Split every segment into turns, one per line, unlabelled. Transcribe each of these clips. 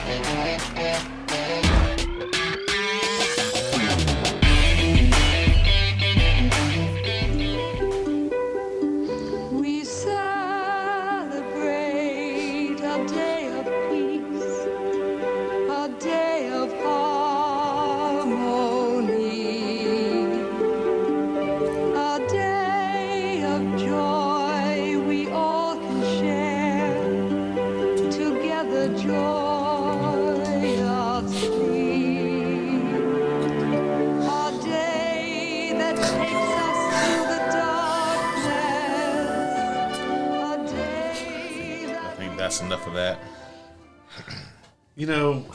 We celebrate a day of peace, a day of harmony, a day of joy we all can share together joyously. A day that takes us through the darkness. A day
I
that
think that's enough of that.
You know,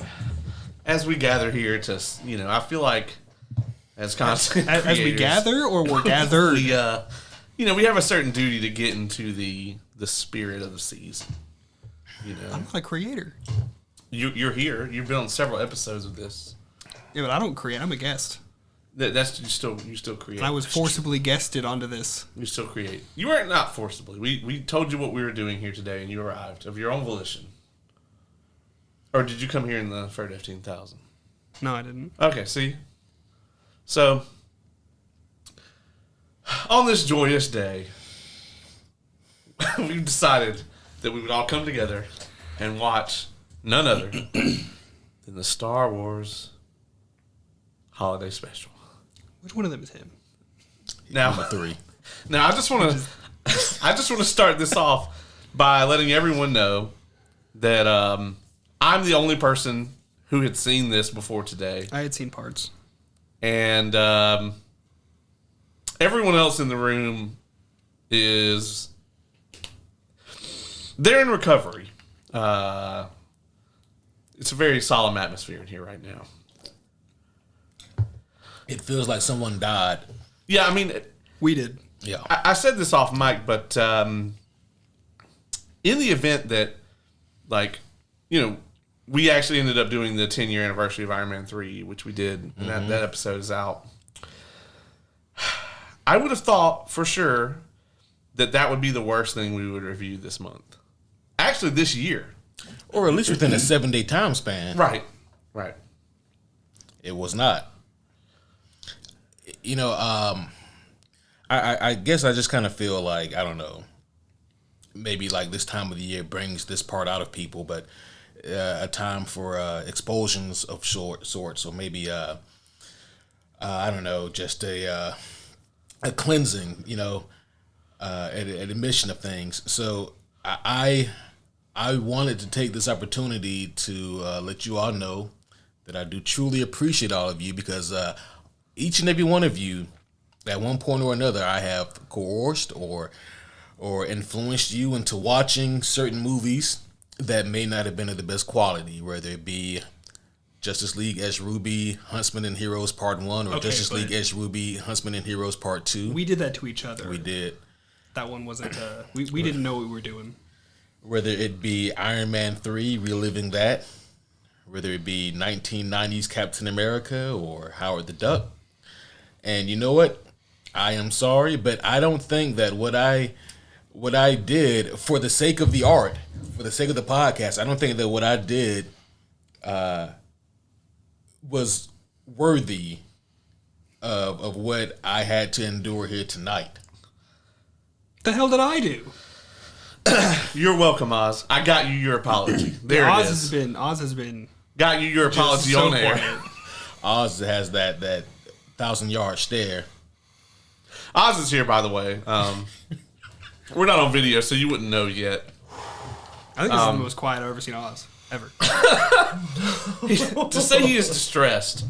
as we gather here to, I feel like as content
As we
creators,
gather, or we're gathered?
we we have a certain duty to get into the spirit of the season.
I'm not a creator.
You're here. You've been on several episodes of this.
Yeah, but I don't create. I'm a guest.
That's you still create.
And I was forcibly guested onto this.
You still create. You weren't not forcibly. We told you what we were doing here today, and you arrived of your own volition. Or did you come here in the Fur 15,000?
No, I didn't.
Okay, see? So, on this joyous day, we've decided that we would all come together and watch none other than the Star Wars Holiday Special.
Which one of them is him?
Now,
Number 3.
Now, I just want to start this off by letting everyone know that I'm the only person who had seen this before today.
I had seen parts.
And everyone else in the room is... They're in recovery. It's a very solemn atmosphere in here right now.
It feels like someone died.
Yeah, I mean...
We did.
Yeah.
I said this off mic, but in the event that, we actually ended up doing the 10-year anniversary of Iron Man 3, which we did, and that episode is out. I would have thought for sure that would be the worst thing we would review this month. Actually, this year.
Or at least within a 7-day time span.
Right.
It was not. I guess I just kind of feel like, I don't know, maybe like this time of the year brings this part out of people, but a time for expulsions of sorts, or maybe, I don't know, just a cleansing, an admission of things. So I wanted to take this opportunity to let you all know that I do truly appreciate all of you, because each and every one of you, at one point or another, I have coerced or influenced you into watching certain movies that may not have been of the best quality, whether it be Justice League X Ruby, Huntsman and Heroes Part 1, or Justice League X Ruby, Huntsman and Heroes Part 2.
We did that to each other.
We did.
That one wasn't... we didn't know what we were doing.
Whether it be Iron Man 3, reliving that, whether it be 1990s Captain America or Howard the Duck. And you know what? I am sorry, but I don't think that what I did, for the sake of the art, for the sake of the podcast, I don't think that what I did was worthy of what I had to endure here tonight.
The hell did I do?
You're welcome, Oz. I got you your apology. There
Oz
it is.
Oz has been
Got you your apology
so
on air.
quiet.
Oz has that 1,000-yard stare.
Oz is here, by the way. We're not on video, so you wouldn't know yet.
I think this is the most quiet I've ever seen Oz ever.
To say he is distressed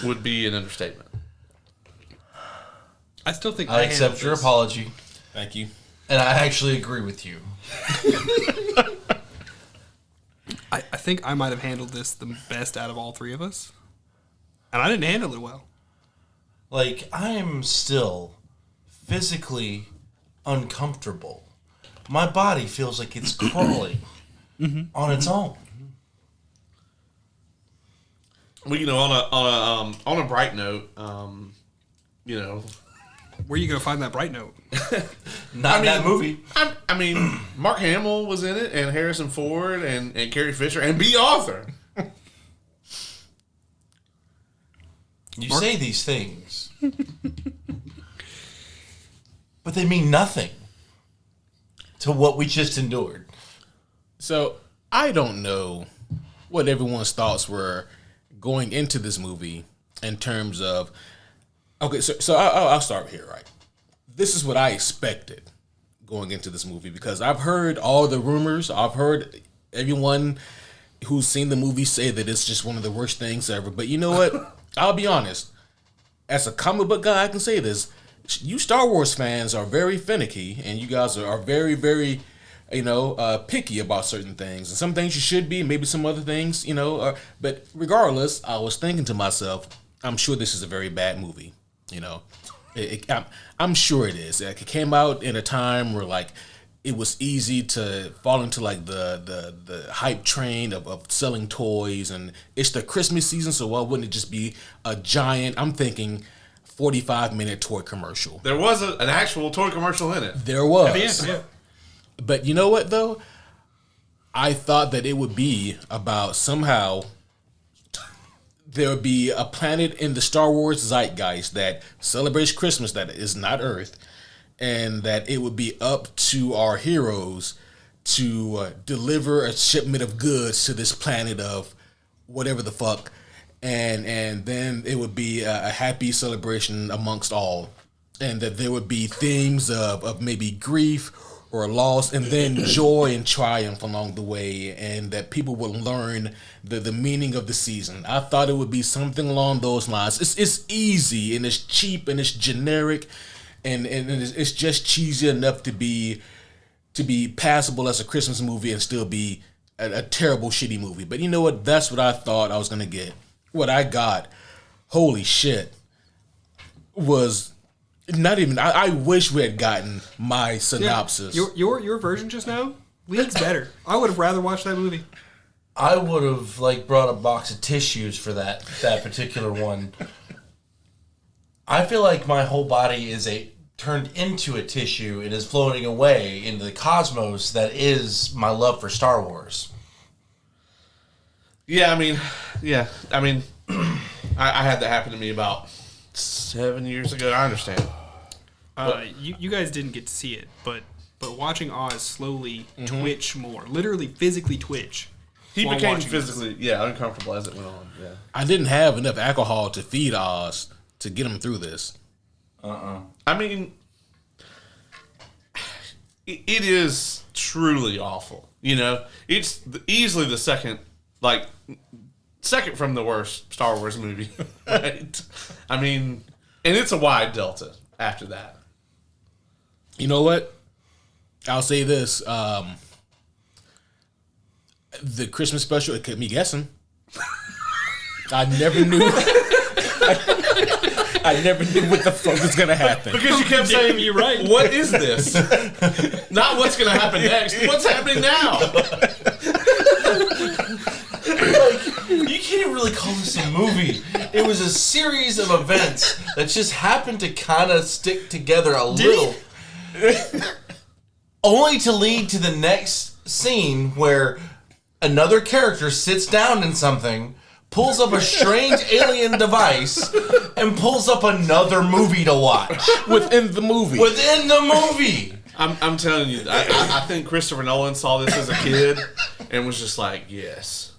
would be an understatement.
I still think
I accept your apology,
Thank you.
and I actually agree with you.
I think I might have handled this the best out of all three of us, and I didn't handle it well.
Like, I am still physically uncomfortable. My body feels like it's crawling on its own.
Well, on a bright note,
Where are you gonna find that bright note?
Not in that movie.
Mark Hamill was in it, and Harrison Ford, and Carrie Fisher, and B. Arthur.
You say these things, but they mean nothing to what we just endured.
So I don't know what everyone's thoughts were going into this movie in terms of. Okay, so I'll start here, right? This is what I expected going into this movie because I've heard all the rumors. I've heard everyone who's seen the movie say that it's just one of the worst things ever. But you know what? I'll be honest. As a comic book guy, I can say this. You Star Wars fans are very finicky, and you guys are very, very, picky about certain things. And some things you should be, maybe some other things, but regardless, I was thinking to myself, I'm sure this is a very bad movie. I'm sure it is. Like, it came out in a time where like it was easy to fall into like the hype train of selling toys, and it's the Christmas season, so why wouldn't it just be a giant? I'm thinking 45-minute toy commercial.
There was an actual toy commercial in it.
There was.
At the end, yeah.
But you know what though? I thought that it would be about somehow there would be a planet in the Star Wars zeitgeist that celebrates Christmas that is not Earth, and that it would be up to our heroes to deliver a shipment of goods to this planet of whatever the fuck, and then it would be a happy celebration amongst all, and that there would be themes of maybe grief or loss, and then joy and triumph along the way, and that people will learn the meaning of the season. I thought it would be something along those lines. It's easy, and it's cheap, and it's generic, and it's just cheesy enough to be passable as a Christmas movie and still be a terrible, shitty movie. But you know what? That's what I thought I was going to get. What I got, holy shit, was... Not even. I wish we had gotten my synopsis.
Yeah, your version just now leagues better. I would have rather watched that movie.
I would have brought a box of tissues for that particular one. I feel like my whole body is turned into a tissue and is floating away into the cosmos that is my love for Star Wars.
Yeah, I mean, I had that happen to me about 7 years ago. I understand.
You guys didn't get to see it, but watching Oz slowly twitch more, literally physically twitch.
He
while
became
watching
physically, uncomfortable as it went on. Yeah.
I didn't have enough alcohol to feed Oz to get him through this.
I mean, it is truly awful. It's easily the second from the worst Star Wars movie, right? I mean, and it's a wide delta after that.
You know what? I'll say this. The Christmas special, it kept me guessing. I never knew. I never knew what the fuck was going to happen.
Because you kept saying,
"You're right.
What is this? Not what's going to happen next. What's happening now?"
You can't really call this a movie. It was a series of events that just happened to kind of stick together a little. Only to lead to the next scene where another character sits down in something, pulls up a strange alien device, and pulls up another movie to watch.
Within the movie.
I'm telling you, I think Christopher Nolan saw this as a kid and was just like, yes,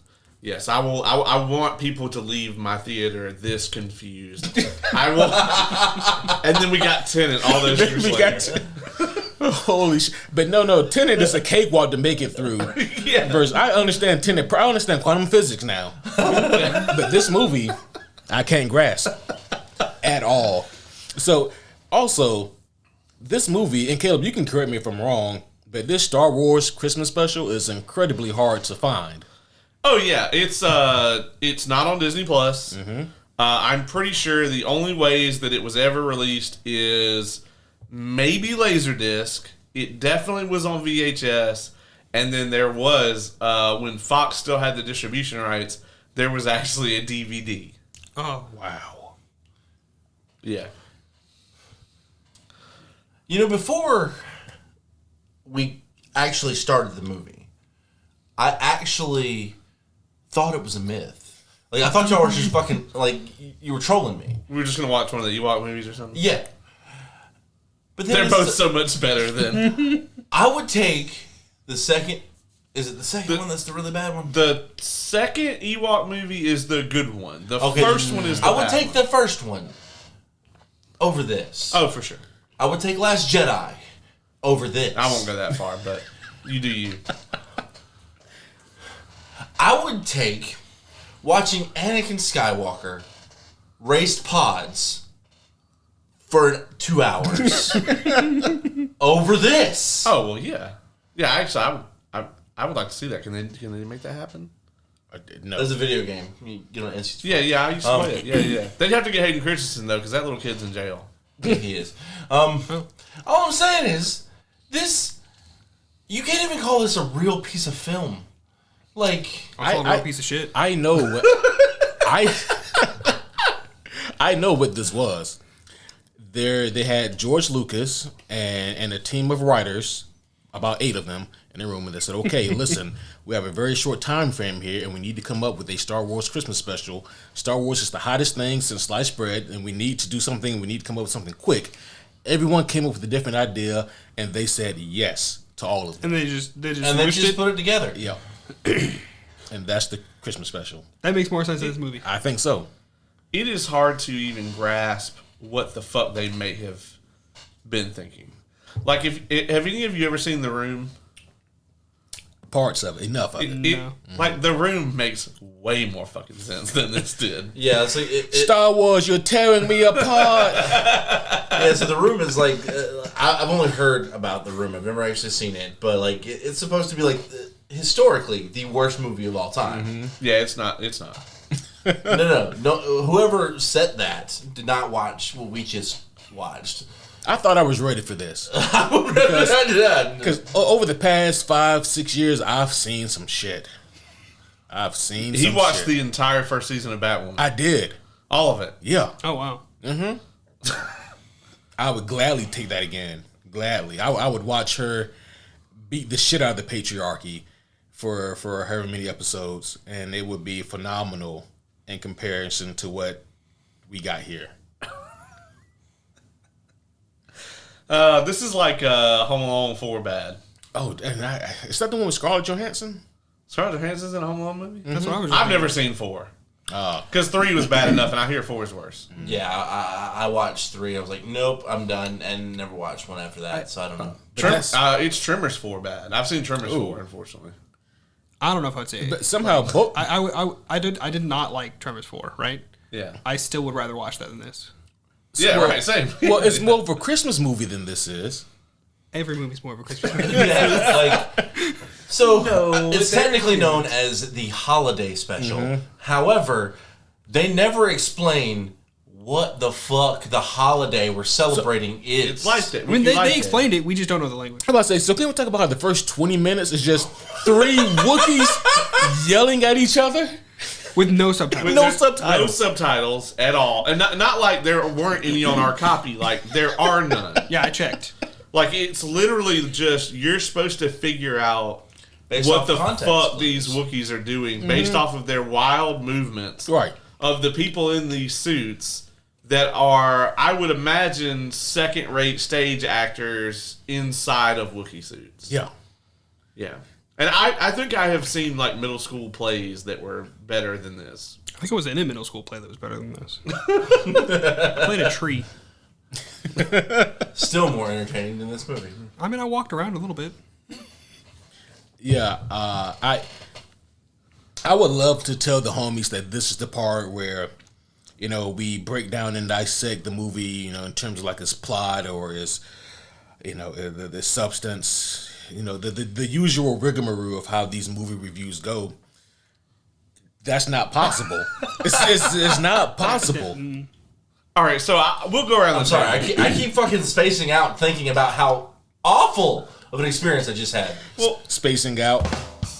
I will. I want people to leave my theater this confused. I will. And then we got Tenet all those years later.
Holy shit. But no, Tenet is a cakewalk to make it through.
Yeah.
Versus, I understand Tenet. I understand quantum physics now. But this movie, I can't grasp at all. So, also, this movie, and Caleb, you can correct me if I'm wrong, but this Star Wars Christmas special is incredibly hard to find.
Oh yeah, it's not on Disney Plus. Mm-hmm. I'm pretty sure the only ways that it was ever released is maybe Laserdisc. It definitely was on VHS, and then there was when Fox still had the distribution rights. There was actually a DVD.
Oh wow!
Yeah.
Before we actually started the movie, I actually thought it was a myth. Like, I thought y'all were just fucking, like, you were trolling me.
We were just going to watch one of the Ewok movies or something?
Yeah. But then
They're both so much better than...
I would take the second... Is it the second one that's the really bad one?
The second Ewok movie is the good one. The
Okay,
first one is the
I would
bad
take
one.
the first one over this.
Oh, for sure.
I would take Last Jedi over this.
I won't go that far, but you do you.
I would take watching Anakin Skywalker race pods for 2 hours over this.
Oh, well, yeah. Yeah, actually, I would like to see that. Can they make that happen?
No.
There's a video game. You get on NC.
Yeah, I used to play it. Yeah. They'd have to get Hayden Christensen, though, because that little kid's in jail.
He is. All I'm saying is, this... You can't even call this a real piece of film. Like...
I call it a real piece of shit.
I know what I know what this was. They had George Lucas and a team of writers, about 8 of them, in a room, and they said, "Okay, listen, we have a very short time frame here, and we need to come up with a Star Wars Christmas special. Star Wars is the hottest thing since sliced bread, and we need to do something. We need to come up with something quick." Everyone came up with a different idea, and they said yes to all of them.
And they just
put it together.
Yeah. And that's the Christmas special.
That makes more sense in this movie.
I think so.
It is hard to even grasp what the fuck they may have been thinking. Like, have any of you ever seen The Room?
Parts of it, enough of it.
No.
Like, The Room makes way more fucking sense than this did.
Yeah, it's like...
Star Wars, you're tearing me apart.
Yeah, so The Room is like... I've only heard about The Room. I've never actually seen it. But, like, it's supposed to be, like, historically, the worst movie of all time.
Mm-hmm. Yeah, it's not.
No. Whoever said that did not watch what we just watched.
I thought I was ready for this.
Because
Because over the past 5-6 years, I've seen some shit.
He watched the entire first season of Batwoman.
I did.
All of it.
Yeah.
Oh, wow.
I would gladly take that again. Gladly. I would watch her beat the shit out of the patriarchy for however many episodes, and it would be phenomenal in comparison to what we got here.
This is like Home Alone 4 bad.
Oh, and is that the one with Scarlett Johansson?
Scarlett Johansson's in a Home Alone movie?
That's what I was
I've never seen 4. Because 3 was bad enough, and I hear 4 is worse.
yeah, I watched 3. I was like, nope, I'm done, and never watched one after that. So I don't know.
It's Tremors 4 bad. I've seen Tremors 4, unfortunately.
I don't know if I'd say it.
But somehow both.
I did not like Tremors 4, right?
Yeah.
I still would rather watch that than this.
Yeah, right, same.
Well, it's more of a Christmas movie than this is.
Every movie's more of a Christmas movie.
Yeah, it's technically known as the holiday special. However, they never explain what the fuck the holiday we're celebrating is.
It's like that.
I mean, they explained it. We just don't know the language.
How about I say, so can we talk about how the first 20 minutes is just 3 Wookiees yelling at each other?
With no subtitles.
No subtitles.
No subtitles at all. And not like there weren't any on our copy. Like, there are none.
Yeah, I checked.
Like, it's literally just, you're supposed to figure out
Based
what
off
the
context
fuck
clues.
these Wookiees are doing based off of their wild movements.
Right.
Of the people in these suits that are, I would imagine, second-rate stage actors inside of Wookiee suits.
Yeah.
Yeah. And I think I have seen, like, middle school plays that were better than this.
I think it was in a middle school play that was better than this. Played a tree.
Still more entertaining than this movie.
I mean, I walked around a little bit.
Yeah. I would love to tell the homies that this is the part where, you know, we break down and dissect the movie, you know, in terms of like its plot or its, you know, the substance, you know, the usual rigmarole of how these movie reviews go. That's not possible. It's not possible.
All right, so we'll go around
I'm
the
sorry,
table.
I keep fucking spacing out thinking about how awful of an experience I just had.
Well,
Spacing out.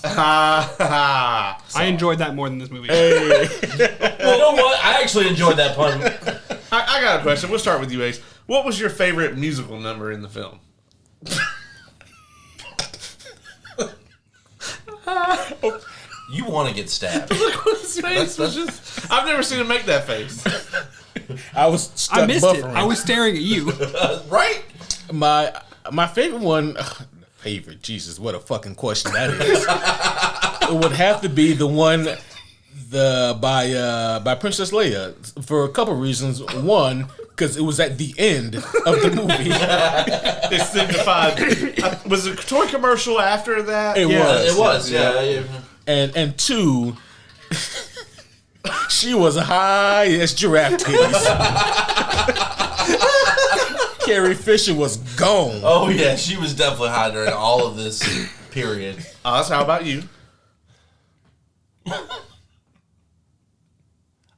I
I enjoyed that more than this movie.
Well, you know what? I actually enjoyed that pun.
got a question. We'll start with you, Ace. What was your favorite musical number in the film?
You want to get stabbed.
Look what his face was just. I've never seen him make that face.
I was stuck
I missed
buffering.
it. I was staring at you.
Right?
My favorite one. Favorite, Jesus, what a fucking question that is. It would have to be the one by Princess Leia for a couple reasons. One, because it was at the end of the movie.
It signified. Was it a toy commercial after that?
It was.
Yeah.
And two, she was high as giraffe titties. Carrie Fisher was gone.
Oh, yeah. She was definitely high during all of this period.
Oz, how about you?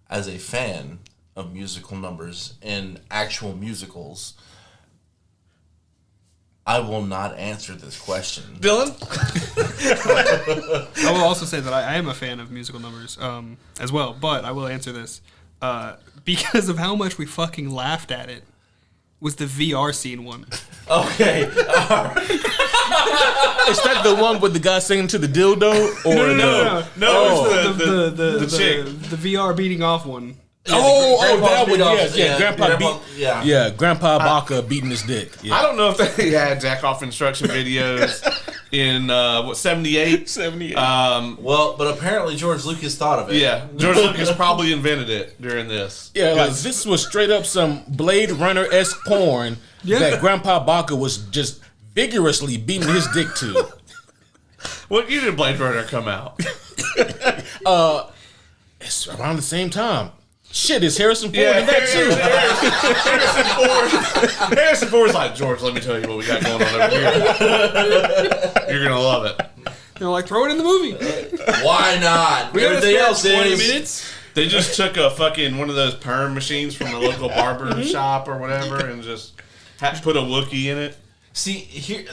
As a fan of musical numbers and actual musicals, I will not answer this question.
Dylan?
I will also say that I am a fan of musical numbers as well, but I will answer this. Because of how much we fucking laughed at it, was the VR scene one.
Okay.
Is that the one with the guy singing to the dildo? Or
No,
the
chick.
The VR beating off one.
That one,
Grandpa's
yes,
Grandpa,
yeah, Grandpa Baca beating his dick. Yeah.
I don't know if they had jack off instruction videos in 78.
78.
Well, but apparently George Lucas thought of it.
Yeah, George Lucas probably invented it during this.
Yeah, like this was straight up some Blade Runner-esque porn that Grandpa Baca was just vigorously beating his dick to.
What year did Blade Runner come out?
It's around the same time. Shit, is Harrison Ford in that too?
Harrison Ford's like, George, let me tell you what we got going on over here. You're gonna love it.
They're like, throw it in the movie.
Why not?
We gotta
Everything else
spend 20
is.
minutes.
They just took a fucking one of those perm machines from the local barber shop or whatever and just put a Wookiee in it.
See, here.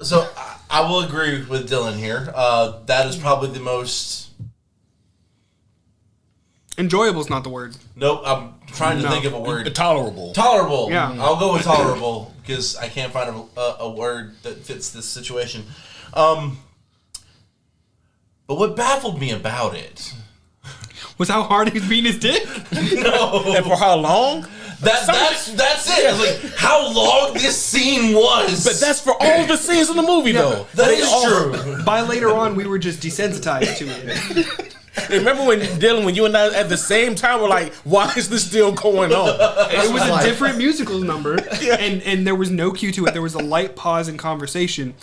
So I will agree with Dylan here. That is probably the most.
Enjoyable is not the word.
Nope, I'm trying to think of a word.
Tolerable.
Tolerable.
Yeah.
I'll go with tolerable because I can't find a word that fits this situation. But what baffled me about it
Was how hard he was beating his dick?
no,
And for how long?
that's it. I was like, how long this scene was.
But that's for all the scenes in the movie, though.
that is true.
By later on, we were just desensitized to it.
Remember when, Dylan, when you and I at the same time were like, why is this still going on?
It was a different musical number, and there was no cue to it. There was a light pause in conversation.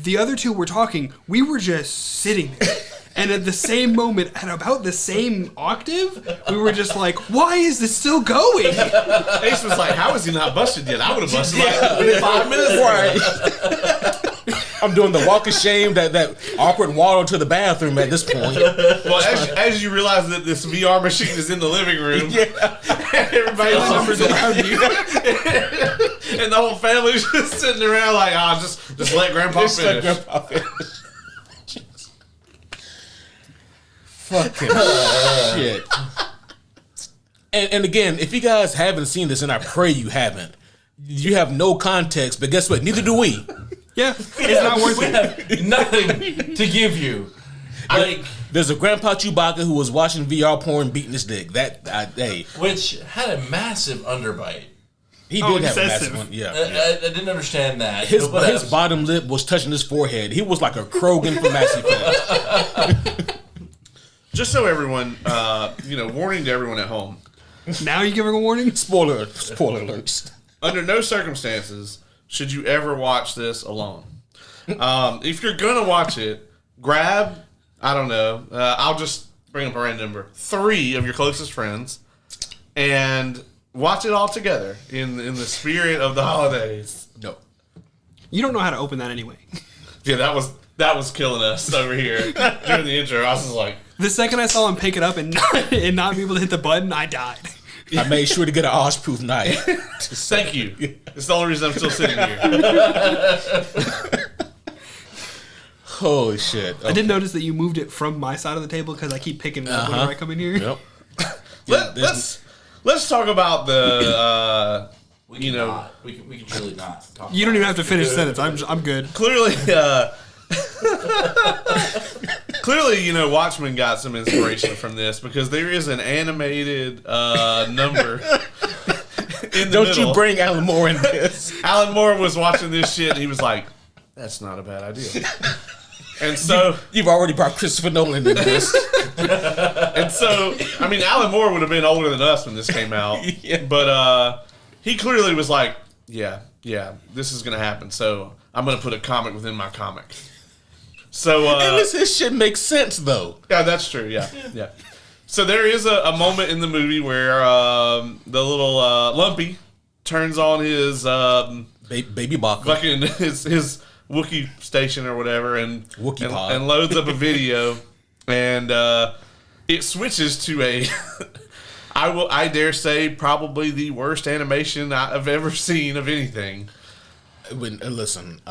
The other two were talking. We were just sitting there. And at the same moment, at about the same octave, we were just like, why is this still going?
Ace was like, how is he not busted yet? I would have busted like 5 minutes.
Right. I'm doing the walk of shame, that awkward waddle to the bathroom at this point.
Well, as you realize that this VR machine is in the living room, everybody
Numbers around you.
and the whole family's just sitting around like, just let Grandpa
Just let
finish.
Grandpa finish. Fucking shit. And again, if you guys haven't seen this, and I pray you haven't, you have no context, but guess what? Neither do we.
Yeah, it's not worth
We
it.
have nothing to give you. Like,
There's a Grandpa Chewbacca who was watching VR porn beating his dick. Hey,
which had a massive underbite.
he
Oh,
did have a
excessive.
massive one. Yeah.
I didn't understand that.
His
But
his bottom lip was touching his forehead. He was like a Krogan from Mass Effect.
Just so everyone, warning to everyone at home.
Now you giving a warning?
Spoiler alerts.
Under no circumstances should you ever watch this alone. If you're gonna watch it, grab, I don't know, I'll just bring up a random number, 3 of your closest friends, and watch it all together in the spirit of the holidays.
No.
You don't know how to open that anyway.
Yeah, that was killing us over here during the intro. I was just like,
The second I saw him pick it up and not be able to hit the button, I died.
I made sure to get an Osh-proof knife.
thank you. It's the only reason I'm still sitting here.
Holy shit.
I did notice that you moved it from my side of the table because I keep picking it up whenever I come in here.
Yep.
Let's talk about the
we can truly not talk.
You don't even have to finish the sentence. I'm good.
clearly Clearly, Watchmen got some inspiration from this because there is an animated number in the
Don't
middle.
you bring Alan Moore in this?
Alan Moore was watching this shit and he was like, "That's not a bad idea." And so
You've already brought Christopher Nolan in this.
And so, I mean, Alan Moore would have been older than us when this came out.
Yeah.
But he clearly was like, yeah, this is going to happen. So I'm going to put a comic within my comic. So,
And this shit makes sense, though.
yeah, that's true. Yeah. So there is a moment in the movie where the little Lumpy turns on his
Baby Baka.
fucking his Wookiee station or whatever, and
Wookiee pod.
and loads up a video, and it switches to a I dare say probably the worst animation I've ever seen of anything.
Listen,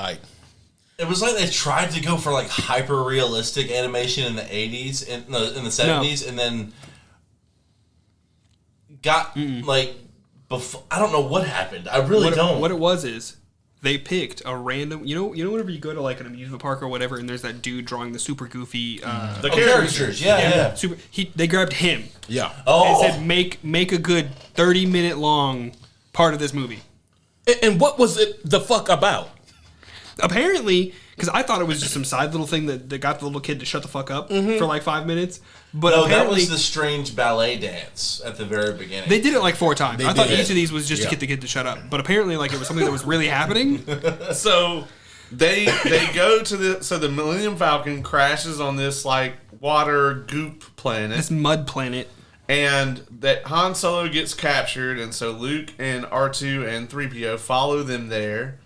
It was like they tried to go for like hyper realistic animation in the 80s, in the 70s, and then got like before. I don't know what happened. I really don't.
What it was is they picked a random. You know, whenever you go to like an amusement park or whatever, and there's that dude drawing the super goofy.
The
characters, yeah.
Super. They grabbed him
yeah.
Oh,
and said, make a good 30-minute long part of this movie.
And what was it the fuck about?
Apparently, because I thought it was just some side little thing that got the little kid to shut the fuck up for like 5 minutes. But
no, that
apparently,
was the strange ballet dance at the very beginning.
they did it like 4 times. I thought
did.
each of these was just to get the kid to shut up. But apparently, like it was something that was really happening.
So they go to the Millennium Falcon crashes on this like water goop planet.
This mud planet.
And that Han Solo gets captured, and so Luke and R2 and 3PO follow them there,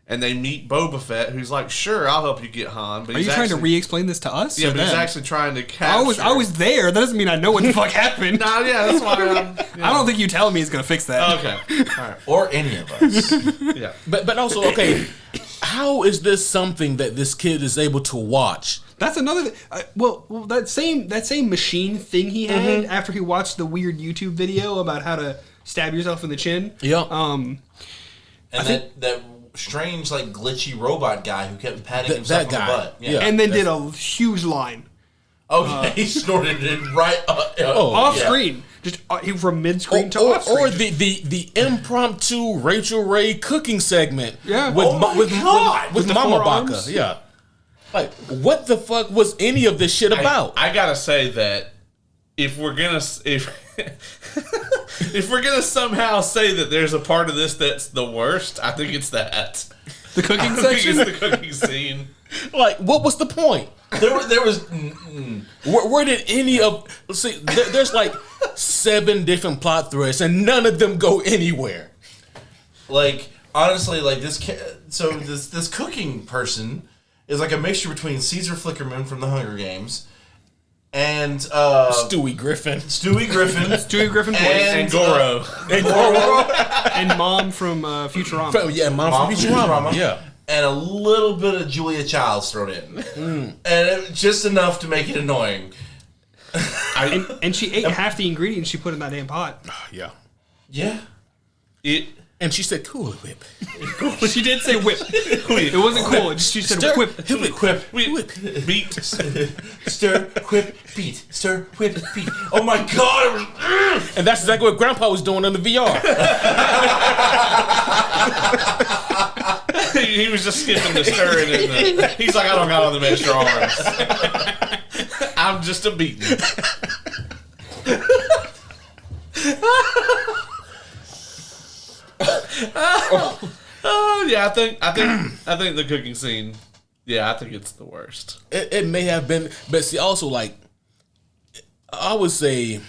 and they meet Boba Fett, who's like, "Sure, I'll help you get Han." But
Are you trying to re-explain this to us?
Yeah,
or
but he's
them?
actually trying to capture.
I was there. That doesn't mean I know what the fuck happened.
Nah, yeah, that's why.
I don't think you telling me is gonna fix that.
Okay, all right,
or any of us.
yeah.
But also, okay, how is this something that this kid is able to watch?
That's another. Well, that same machine thing he had after he watched the weird YouTube video about how to stab yourself in the chin.
Yeah.
And that strange, like, glitchy robot guy who kept patting himself on the butt.
Yeah.
And then did a huge line
He snorted it right
off screen, just from mid screen to off screen.
Or the impromptu Rachel Ray cooking segment.
Yeah.
With with
the
Mama
forearms?
Baka. Yeah. Like, what the fuck was any of this shit about?
I gotta say that if we're gonna somehow say that there's a part of this that's the worst, I think it's that.
The cooking
I think
section.
it's the cooking scene.
Like, what was the point?
There was.
Where did any of... See, there's like 7 different plot threads, and none of them go anywhere.
Like, honestly, like, this cooking person is like a mixture between Caesar Flickerman from the Hunger Games and
Stewie Griffin.
Stewie Griffin.
Stewie Griffin
And Goro.
and Mom from Futurama.
Yeah, Mom from Futurama. Yeah.
And a little bit of Julia Childs thrown in. And just enough to make it annoying.
And she ate half the ingredients she put in that damn pot.
Yeah.
Yeah.
And she said, "Cool Whip."
She did say whip. It wasn't cool. She said whip.
Beat.
Stir, whip, beat. Stir, whip, beat. Oh my god!
And that's exactly what Grandpa was doing on the VR.
He was just skipping the stirring. He's like, I don't got all them extra arms. I'm just a beating. Oh yeah, I think the cooking scene. Yeah, I think it's the worst.
It may have been, but see, also like, I would say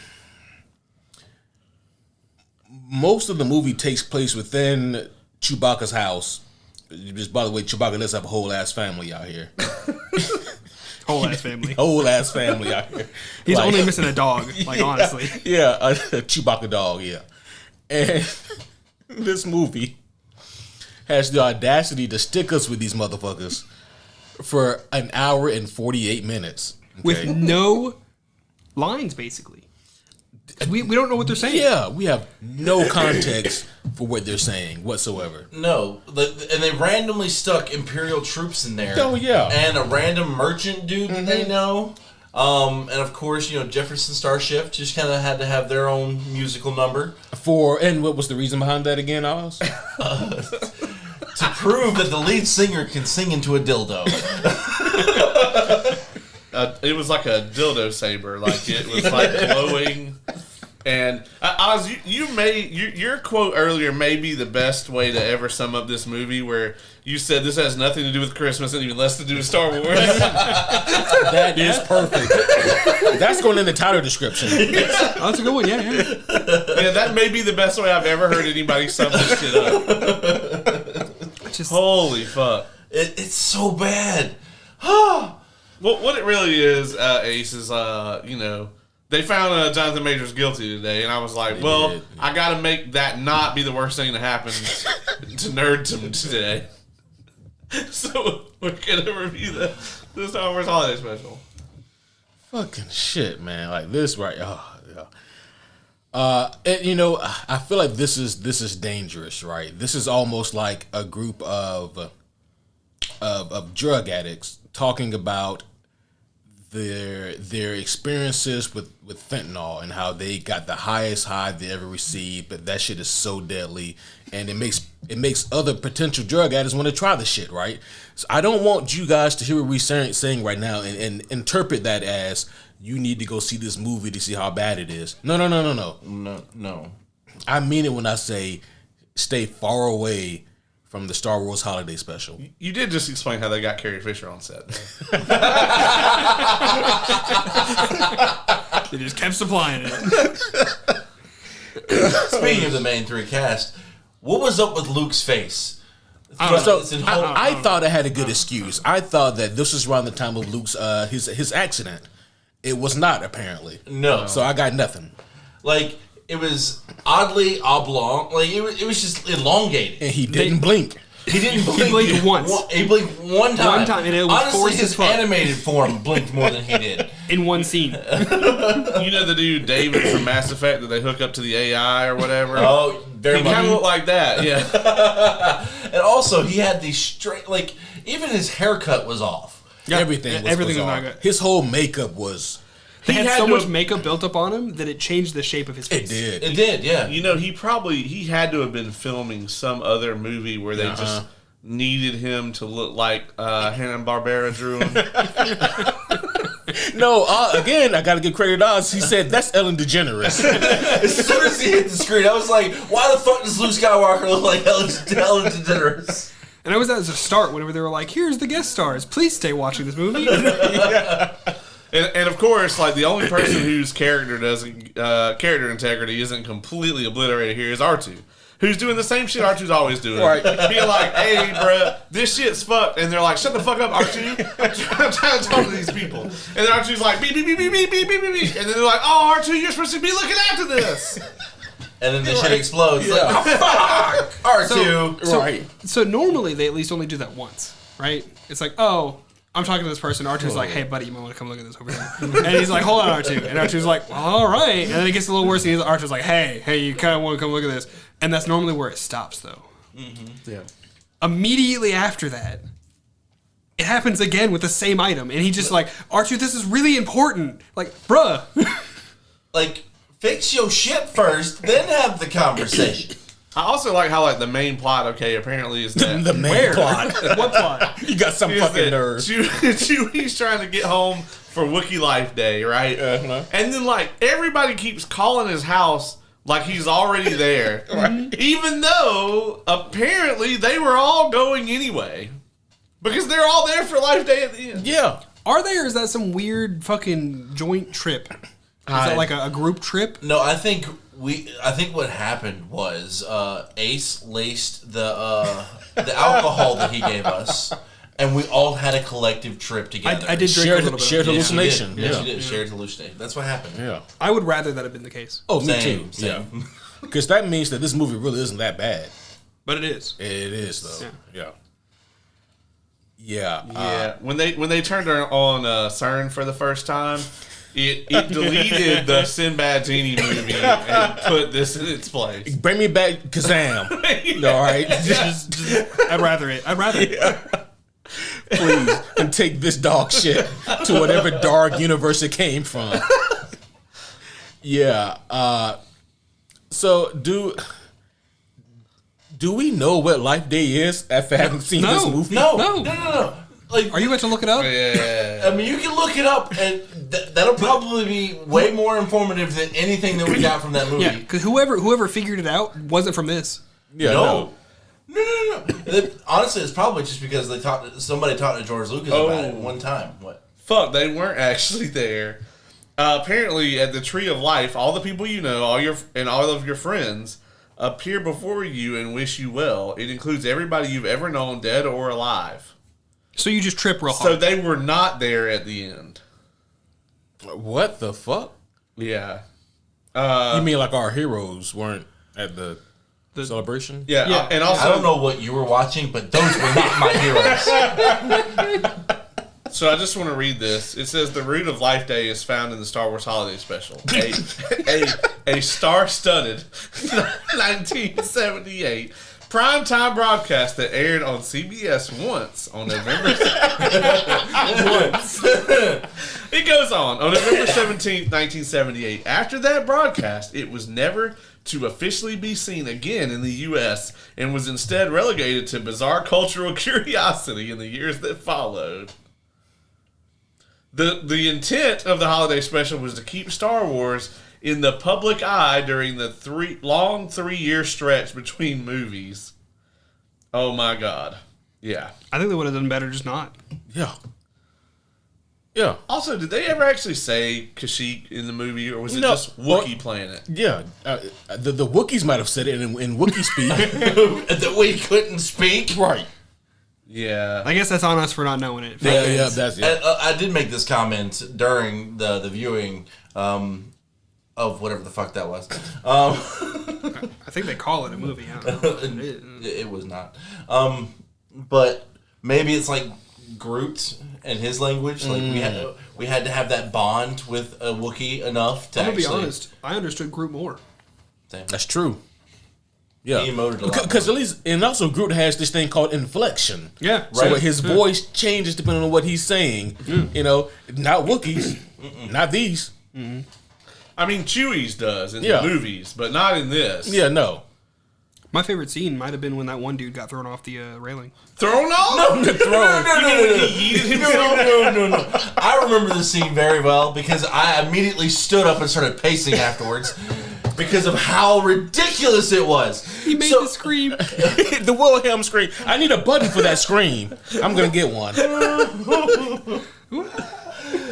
most of the movie takes place within Chewbacca's house. Just by the way, Chewbacca does have a whole ass family out here.
Whole ass family.
Whole ass family out here.
He's
Like-
only missing a dog. Like honestly.
Yeah, a Chewbacca dog. Yeah, and this movie has the audacity to stick us with these motherfuckers for an hour and 48 minutes.
With no lines, basically. We don't know what they're saying.
Yeah, we have no context for what they're saying whatsoever.
No. And they randomly stuck Imperial troops in there.
Oh, yeah.
And a random merchant dude that they know. And of course, Jefferson Starship just kind of had to have their own musical number.
And what was the reason behind that again, Oz?
To prove that the lead singer can sing into a dildo.
It was like a dildo saber. Like, it was like glowing. And Oz, your quote earlier may be the best way to ever sum up this movie, where you said this has nothing to do with Christmas and even less to do with Star Wars.
That is perfect. That's going in the title description.
Oh, that's a good one. Yeah.
Yeah, that may be the best way I've ever heard anybody sum this shit up. Holy fuck.
It's so bad.
What it really is, Ace, is, they found Jonathan Majors guilty today, and I was like, I got to make that not be the worst thing that happened to Nerddom today. So we're going to review the Star Wars Holiday Special.
Fucking shit, man. Like this, right? Oh, yeah. I feel like this is dangerous, right? This is almost like a group of drug addicts talking about their experiences with fentanyl and how they got the highest high they ever received, but that shit is so deadly, and it makes other potential drug addicts want to try the shit, right? So I don't want you guys to hear what we're saying right now and interpret that as you need to go see this movie to see how bad it is. No. I mean it when I say stay far away from the Star Wars Holiday Special.
You did just explain how they got Carrie Fisher on set.
They just kept supplying it.
Speaking of the main three cast, what was up with Luke's face?
I thought I had a good excuse. I thought that this was around the time of Luke's his accident. It was not, apparently.
No.
So I got nothing.
Like, it was oddly oblong. Like, it was just elongated.
And he didn't blink.
He didn't blink.
He blinked once.
He blinked one time.
One time, and it was
honestly,
forced
his
as fuck.
animated form blinked more than he did.
In one scene.
You know the dude David from Mass Effect that they hook up to the AI or whatever?
Oh, very
he
much.
kind of looked like that, yeah.
And also, he had these straight, like, even his haircut was off.
Yeah, everything was
not
off.
good.
His whole makeup was...
They had
had
so
to
much
have-
makeup built up on him that it changed the shape of his face.
It did, yeah.
You know, he had to have been filming some other movie where they just needed him to look like Hanna-Barbera drew him.
No, again, I got to give credit to Oz. He said, that's Ellen DeGeneres.
As soon as he hit the screen, I was like, why the fuck does Luke Skywalker look like Ellen DeGeneres?
And I was at the start whenever they were like, here's the guest stars. Please stay watching this movie.
And of course, like, the only person whose character integrity isn't completely obliterated here is R2. Who's doing the same shit R2's always doing.
Right.
Being like, hey, bruh, this shit's fucked. And they're like, shut the fuck up, R2. I'm trying to talk to these people. And then R2's like, beep, beep, beep, beep, beep, beep, beep, beep. And then they're like, oh, R2, you're supposed to be looking after this.
And then the shit explodes. Yeah. Like, oh, fuck! R2.
So normally they at least only do that once, right? It's like, oh, I'm talking to this person. R2's like, hey, buddy, you might want to come look at this over here. And he's like, hold on, R2. And R2's like, well, all right. And then it gets a little worse. And R2's like, hey, you kind of want to come look at this. And that's normally where it stops, though.
Mm-hmm.
Yeah.
Immediately after that, it happens again with the same item. And he's just like, R2, this is really important. Like, bruh.
Like, fix your shit first, then have the conversation.
I also like how, like, the main plot, apparently is that...
The main plot.
What plot?
You got some fucking nerve.
Chewie's trying to get home for Wookiee Life Day, right?
Uh-huh.
And then, like, everybody keeps calling his house like he's already there. Right. Even though, apparently, they were all going anyway. Because they're all there for Life Day at the end.
Yeah.
Are they, or is that some weird fucking joint trip? Is that like a group trip?
No, I think what happened was Ace laced the alcohol that he gave us, and we all had a collective trip together.
I did drink a little bit.
Shared hallucination.
Yes, you did. Shared hallucination. That's what happened.
Yeah.
I would rather that have been the case.
Oh, me
Same,
too.
same.
Yeah. Because that means that this movie really isn't that bad.
But it is.
It is, though.
Yeah.
Yeah. When they turned on CERN for the first time, it deleted the Sinbad Genie movie and put this in its place.
Bring me back Kazam. All right.
I'd rather it.
please, and take this dog shit to whatever dark universe it came from. Yeah. So do we know what Life Day is after having seen this movie?
No. Like,
Are you about to look it up?
Yeah.
I mean, you can look it up, and that'll probably be way more informative than anything that we got from that movie.
Yeah, because whoever figured it out wasn't from this.
Yeah,
No. Honestly, it's probably just because somebody talked to George Lucas about it one time. What?
Fuck, they weren't actually there. Apparently, at the Tree of Life, all the people you know, all of your friends, appear before you and wish you well. It includes everybody you've ever known, dead or alive.
So you just trip real
So
hard.
they were not there at the end.
What the fuck?
Yeah.
You mean like our heroes weren't at the celebration?
Yeah.
Yeah.
And also,
I don't know what you were watching, but those were not my heroes.
so I just want to read this. It says the root of Life Day is found in the Star Wars Holiday Special, a star-studded 1978 primetime broadcast that aired on CBS once on November. It goes on November 17th, 1978. After that broadcast, it was never to officially be seen again in the U.S. and was instead relegated to bizarre cultural curiosity in the years that followed. The intent of the holiday special was to keep Star Wars in the public eye during the 3-year stretch between movies. Oh my God. Yeah.
I think they would have done better just not.
Yeah. Yeah.
Also, did they ever actually say Kashyyyk in the movie, or was it
No.
just Wookiee playing it?
Yeah. The Wookiees might have said it in Wookiee speak.
That we couldn't speak.
Right.
Yeah.
I guess that's on us for not knowing it.
Yeah, that's it.
And, I did make this comment during the viewing of whatever the fuck that was.
I think they call it a movie. I don't know.
It was not. But maybe it's like Groot and his language. Like we had to have that bond with a Wookiee enough to
I'm gonna be
actually.
honest. I understood Groot more.
That's true. Yeah.
He emoted a lot
Because at least, and also Groot has this thing called inflection.
Yeah,
So
Right.
his voice changes depending on what he's saying. You know, not Wookiees, not these.
I mean, Chewie's does in
Yeah.
the movies, but not in this.
Yeah, no.
My favorite scene might have been when that one dude got thrown off the railing.
Thrown off?
The throne.
He yeeted himself?
No. I remember the scene very well because I immediately stood up and started pacing afterwards because of how ridiculous it was.
He made the scream.
The Wilhelm scream. I need a button for that scream. I'm gonna get one.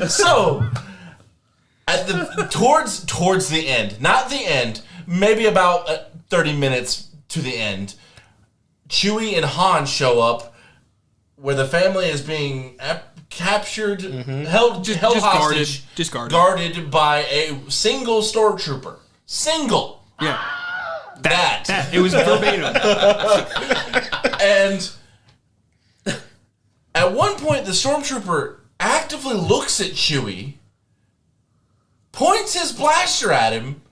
So, at the towards the end, not the end, maybe about 30 minutes to the end, Chewie and Han show up where the family is being captured, held hostage, guarded by a single stormtrooper. Single.
Yeah.
That.
It was verbatim.
And at one point, the stormtrooper actively looks at Chewie, points his blaster at him,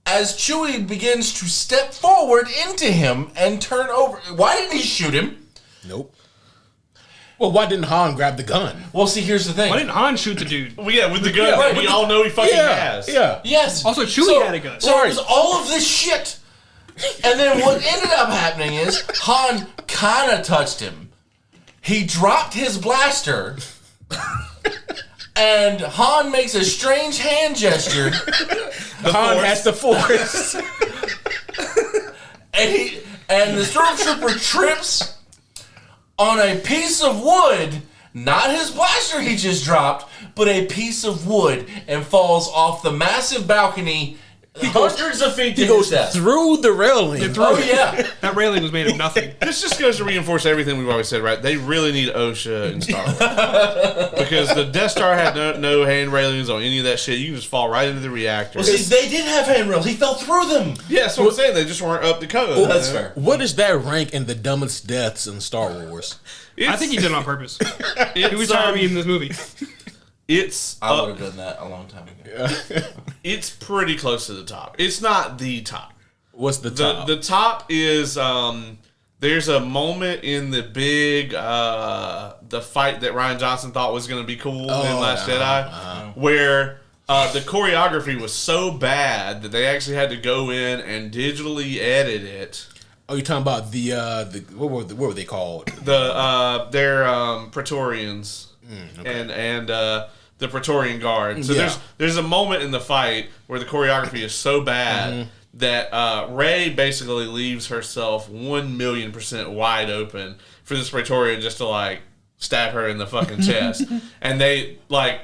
as Chewie begins to step forward into him and turn over. Why didn't he shoot him?
Nope. Well, why didn't Han grab the gun?
Well, see, here's the thing.
Why didn't Han shoot the dude?
Well, yeah, with the gun
Yeah, right,
that we
with
all know he fucking has.
Yeah.
Yes.
Also, Chewie had a gun.
So it was all of this shit. And then what ended up happening is Han kind of touched him. He dropped his blaster. And Han makes a strange hand gesture.
Han has the force.
And the stormtrooper trips on a piece of wood, not his blaster he just dropped, but a piece of wood, and falls off the massive balcony hundreds of feet to
He goes
his death.
through the railing.
Oh yeah.
That railing was made of nothing.
This just goes to reinforce everything we've always said, right? They really need OSHA in Star Wars. Because the Death Star had no hand railings on any of that shit. You can just fall right into the reactor.
Well, see, they did have handrails. He fell through them.
Yeah, that's what I'm saying. They just weren't up to code.
That's fair.
What does that rank in the dumbest deaths in Star Wars?
I think he did it on purpose. He was trying to be in this movie.
It's
I would have done that a long time ago.
it's pretty close to the top. It's not the top.
What's the top?
The top is there's a moment in the the fight that Ryan Johnson thought was going to be cool in Last Jedi, where the choreography was so bad that they actually had to go in and digitally edit it.
Oh, you're talking about the what were they called?
They're Praetorians and the Praetorian Guard. So there's a moment in the fight where the choreography is so bad that Rey basically leaves herself 1,000,000% wide open for this Praetorian just to like stab her in the fucking chest, and they like.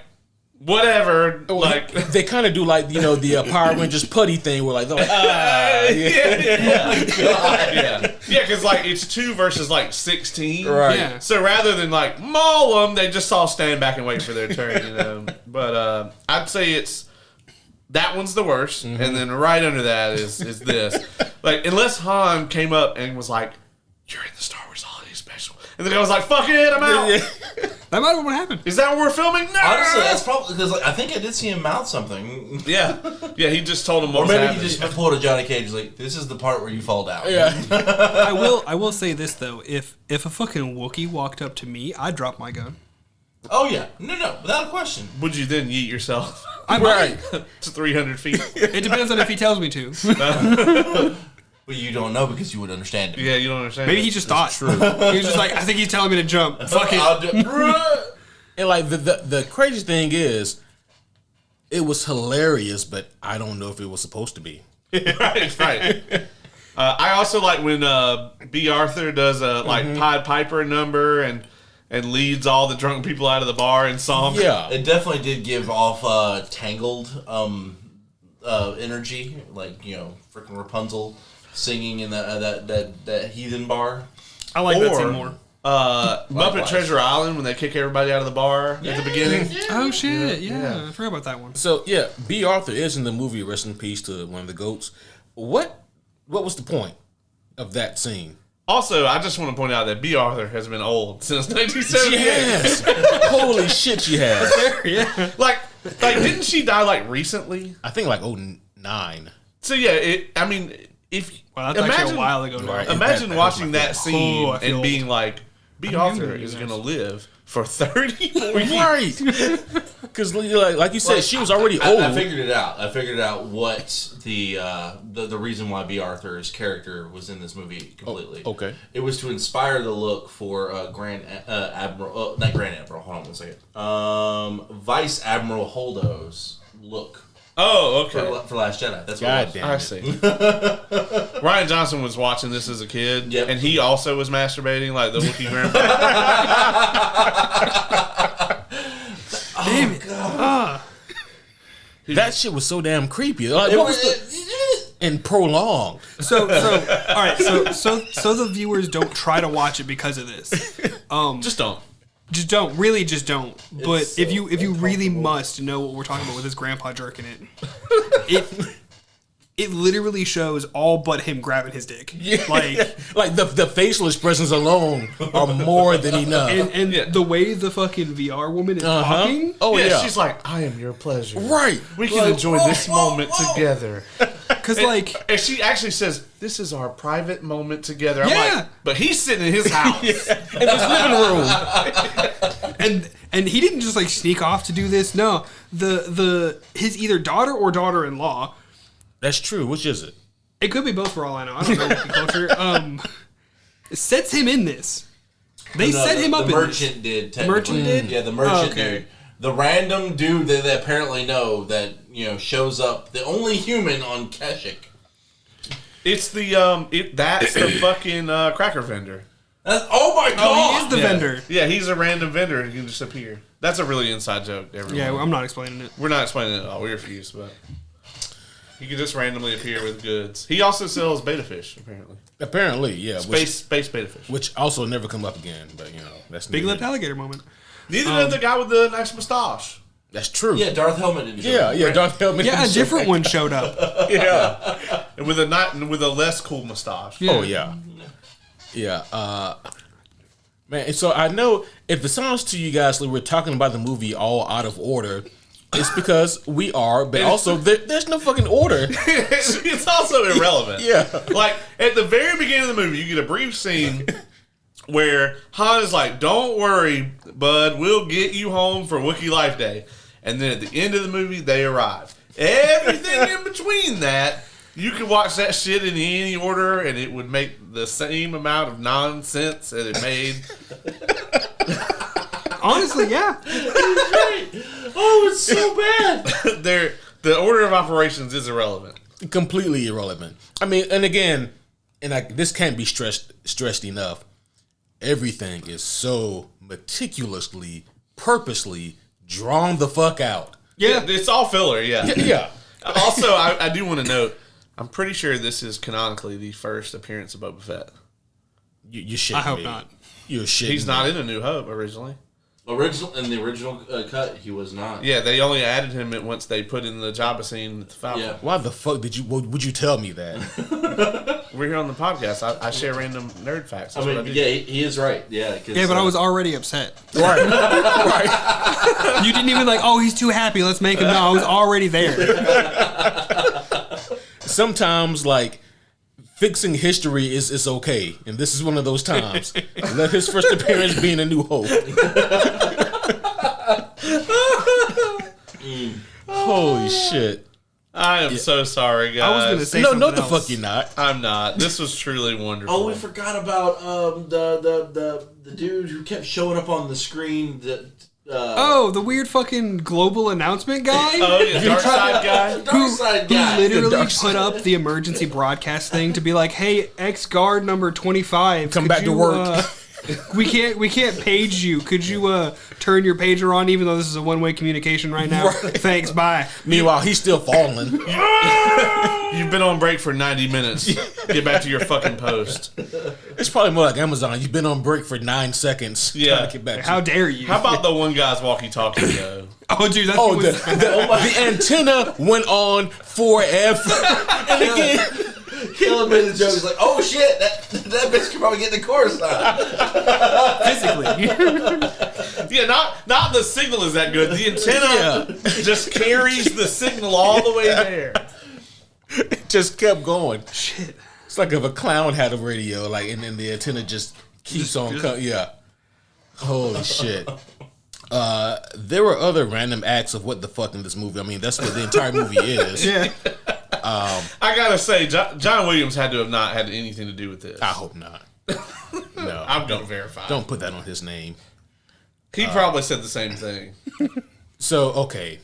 Whatever, like
they kind of do like the Power Rangers putty thing where like they're like
because like it's 2 versus like 16,
right?
Yeah.
So rather than like maul them, they just all stand back and wait for their turn, But I'd say that one's the worst, and then right under that is this, like unless Han came up and was like, "You're in the Star Wars Holiday Special," and then I was like, "Fuck it, I'm out."
That might have what happened.
Is that what we're filming? No!
Honestly, that's probably because I think I did see him mouth something.
Yeah, he just told him what
Or
was
maybe
happening.
he just pulled a Johnny Cage like, this is the part where you fall down.
Yeah.
I will say this though: if a fucking Wookiee walked up to me, I'd drop my gun.
Oh yeah. No, without a question.
Would you then yeet yourself
I might.
to 300 feet?
It depends on if he tells me to.
But you don't know because you would understand him.
Yeah, you don't understand.
Maybe he just thought. He was just like, I think he's telling me to jump. Fuck it.
I'll do-
And like the crazy thing is, it was hilarious, but I don't know if it was supposed to be.
right. I also like when B. Arthur does a Pied Piper number and leads all the drunk people out of the bar in song.
Yeah,
It definitely did give off Tangled energy, like freaking Rapunzel singing in that heathen bar.
I like that
Or-
scene more.
Muppet
Likewise.
Treasure Island when they kick everybody out of the bar at the beginning.
Oh shit! Yeah, I forgot about that one.
So yeah, B. Arthur is in the movie. Rest in peace to one of the goats. What was the point of that scene?
Also, I just want to point out that B. Arthur has been old since 1978.
Yes, holy shit, she has.
Yeah.
Like didn't she die like recently?
I think like 09.
So yeah, I mean, if
Well, that's actually a while ago now.
Right.
Imagine
That-
watching
that-
that scene
Oh, I feel
and
old.
being like, B.
I'm
Arthur
younger than
is
you
going to
guys.
live for 30 more years.
Right. Because like you said, she was already old.
I figured it out. I figured out what the reason why B. Arthur's character was in this movie completely.
Oh, okay.
It was to inspire the look for Grand Admiral, not Grand Admiral. Hold on one second. Vice Admiral Holdo's look
Oh, okay.
for Last Jedi. That's what
God
it was.
damn.
I see. Ryan Johnson was watching this as a kid,
Yep.
and he also was masturbating like the Wookiee grandpa.
Damn it.
That shit was so damn creepy. Like,
It
what
was,
was the and prolonged?
So all right. So the viewers don't try to watch it because of this.
Just don't.
Just don't. Really, just don't. But
It's
if
so
you really
uncomfortable.
must know what we're talking about with his grandpa jerking it, it literally shows all but him grabbing his dick. Like
the facial expressions alone are more than enough.
and
Yeah.
the way the fucking VR woman is talking.
Oh
yeah,
yeah,
she's like, I am your pleasure.
right.
We can
Like,
enjoy
whoa,
this
whoa,
moment
whoa.
together.
Because like
And she actually says, this is our private moment together. I'm
Yeah.
like, but he's sitting in his house.
In his living room.
and he didn't just like sneak off to do this. No, his either daughter or daughter-in-law.
That's true. Which is it?
It could be both for all I know. I don't know Wookiee culture. Sets him in this. They set him up
The
in
merchant
this.
did.
The merchant
technically.
did?
Yeah, the merchant
Oh, okay.
dude. The random dude that they apparently know that shows up. The only human on Kashyyyk.
It's the that's the fucking cracker vendor.
Oh my
Oh,
god!
he is the
Yeah.
vendor.
Yeah, he's a random vendor who can just appear. That's a really inside joke, everyone.
Yeah, I'm not explaining it.
We're not explaining it at all. We refuse, but he can just randomly appear with goods. He also sells beta fish, apparently.
Apparently, yeah.
Space beta fish.
Which also never come up again. But that's
Big
neither-
lipped alligator moment.
Neither did the guy with the nice mustache.
That's true.
Yeah, Darth Helmet didn't show
yeah,
up.
yeah. Darth Helmet.
Yeah, a
didn't show
different
back.
one showed up.
Yeah.
And with a less cool mustache.
Yeah.
Oh yeah. Yeah. Man, so I know if it sounds to you guys like we're talking about the movie all out of order, it's because we are, but also there's no fucking order.
It's also irrelevant.
Yeah.
Like, at the very beginning of the movie, you get a brief scene where Han is like, "Don't worry, bud, we'll get you home for Wookiee Life Day." And then at the end of the movie, they arrive. Everything in between that, you could watch that shit in any order, and it would make the same amount of nonsense that it made.
Honestly, yeah.
Oh, it's so bad.
The order of operations is irrelevant.
Completely irrelevant. I mean, and again, this can't be stressed enough. Everything is so meticulously, purposely drawn the fuck out.
Yeah, it's all filler. Yeah.
Yeah.
Also, I do want to note, I'm pretty sure this is canonically the first appearance of Boba Fett.
You shitting
I hope
me.
not.
You're shitting
He's
me.
not in A New Hope originally.
In the original cut, he was not.
Yeah, they only added him once they put in the Jabba scene at the Falcon.
Yeah.
Why the fuck would you tell me that?
We're here on the podcast. I share random nerd facts. That's what I do.
Yeah, he is right. Yeah,
Yeah, but I was already upset.
Right. Right.
You didn't even like, oh, he's too happy, let's make him. No, I was already there.
Sometimes, like, fixing history is okay, and this is one of those times. Let his first appearance be in A New Hope. Holy shit!
I am so sorry, guys.
I was gonna say
No,
something
the
else.
fuck you're not.
I'm not. This was truly wonderful.
Oh, we forgot about the dude who kept showing up on the screen.
Oh, the weird fucking global announcement guy?
Oh, yeah, Dark Side guy.
Dark Side guy.
Who literally
Dark
put
Side.
up the emergency broadcast thing to be like, "Hey, ex guard number 25,
Come
could
back to
you,
work."
we can't page you. Could you turn your pager on, even though this is a one-way communication right now?
Right.
Thanks, bye."
Meanwhile, he's still falling.
You've been on break for 90 minutes. Get back to your fucking post.
It's probably more like Amazon. You've been on break for 9 seconds.
Yeah.
Trying to get back.
How dare you?
How about the one guy's walkie-talkie, though?
Oh, dude, that's
Oh,
what
the,
was,
the antenna went on forever. And again,
Caleb made the joke. He's like, "Oh shit, that bitch could probably get the chorus line."
physically.
Yeah, not the signal is that good. The antenna just carries the signal all the way there.
it just kept going.
Shit.
It's like if a clown had a radio, like, and then the antenna just keeps on coming. Yeah. Holy shit. There were other random acts of what the fuck in this movie. I mean, that's what the entire movie is.
Yeah.
I gotta say, John Williams had to have not had anything to do with this.
I hope not. No.
I'm gonna verify.
Don't put that on his name.
He probably said the same thing.
So, okay.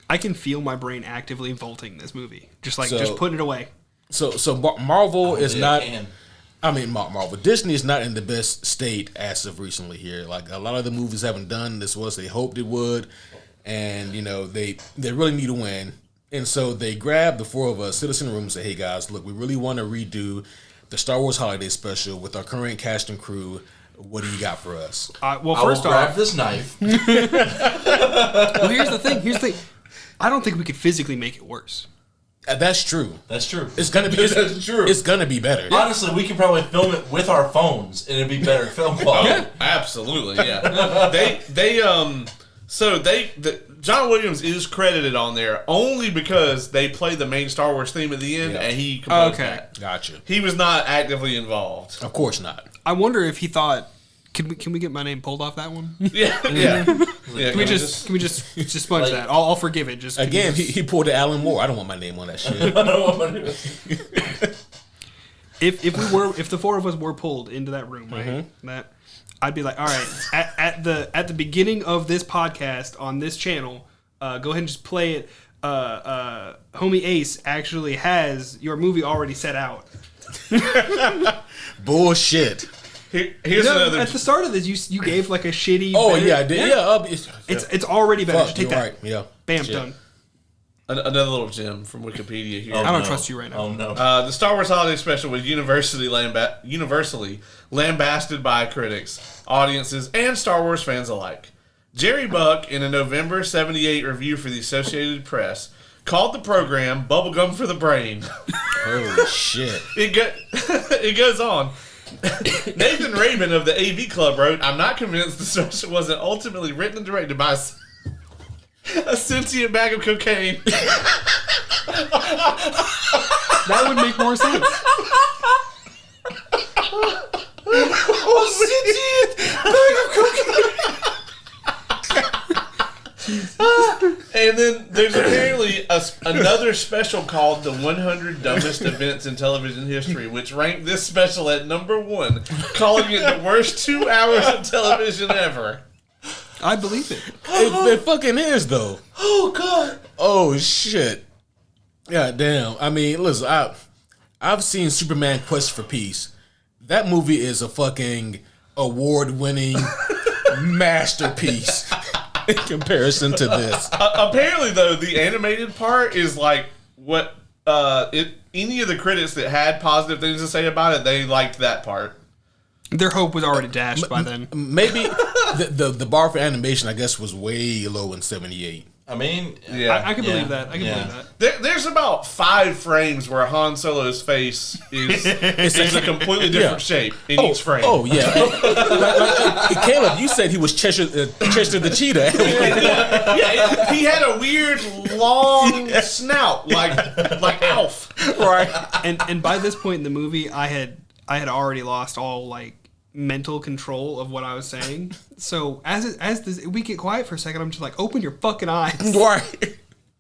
I can feel my brain actively vaulting this movie. Just
So-
just putting it away.
So Marvel is not.
Can.
I mean, Marvel. Disney is not in the best state as of recently here. Like, a lot of the movies haven't done this what they hoped it would. And, you know, they really need to win. And so they grabbed the four of us, sit us in the room and say, "Hey, guys, look, we really want to redo the Star Wars Holiday Special with our current cast and crew. What do you got for us?"
Well,
I will
first
grab
off,
this knife.
well, here's the thing. I don't think we could physically make it worse.
That's true.
That's true.
It's gonna be.
That's true.
It's gonna be better.
Honestly, we could probably film it with our phones, and it'd be better film quality.
Oh, absolutely, yeah. John Williams is credited on there only because they play the main Star Wars theme at the end,
Yeah.
and he composed
Okay.
that.
Gotcha.
He was not actively involved.
Of course not.
I wonder if he thought, can we get my name pulled off that one?
Yeah, yeah.
Can we just sponge that? I'll forgive it. Just
Again, he pulled the Alan Moore. I don't want my name on that shit.
if the four of us were pulled into that room, right? That I'd be like, all right, at the beginning of this podcast on this channel, go ahead and just play it. Homie Ace actually has your movie already set out.
Bullshit.
Here's
No,
another.
at the start of this, you gave like a shitty.
Oh
better-
yeah, I did. Yeah,
It's already better.
fuck,
Just take
you're
that.
right. Yeah.
Bam,
Shit.
done.
Another little gem from Wikipedia here.
I don't trust you right now.
Oh no.
The Star Wars Holiday Special was universally lambasted by critics, audiences, and Star Wars fans alike. Jerry Buck, in a November '78 review for the Associated Press, called the program "Bubblegum for the Brain."
Holy shit.
It goes on. Nathan Raymond of the AV Club wrote, "I'm not convinced the special wasn't ultimately written and directed by a sentient bag of cocaine."
That would make more sense.
most sentient bag of cookies.
And then there's apparently another special called the 100 Dumbest Events in Television History, which ranked this special at number 1, calling it the worst 2 hours of television ever.
I believe it.
It fucking is, though.
Oh, God.
Oh, shit. God damn. I mean, listen, I've seen Superman Quest for Peace. That movie is a fucking award-winning masterpiece in comparison to this.
Apparently, though, the animated part is like what any of the critics that had positive things to say about it, they liked that part.
Their hope was already dashed by then.
Maybe the bar for animation, I guess, was way low in '78.
I mean,
Yeah,
I can believe that. I can believe that.
There's about 5 frames where Han Solo's face is a completely different shape in each frame.
Oh yeah, like, Caleb, you said he was Cheshire the cheetah.
Yeah, he had a weird long snout, like Alf.
Right.
And by this point in the movie, I had already lost all like mental control of what I was saying. So as we get quiet for a second, I'm just like, open your fucking eyes.
Right.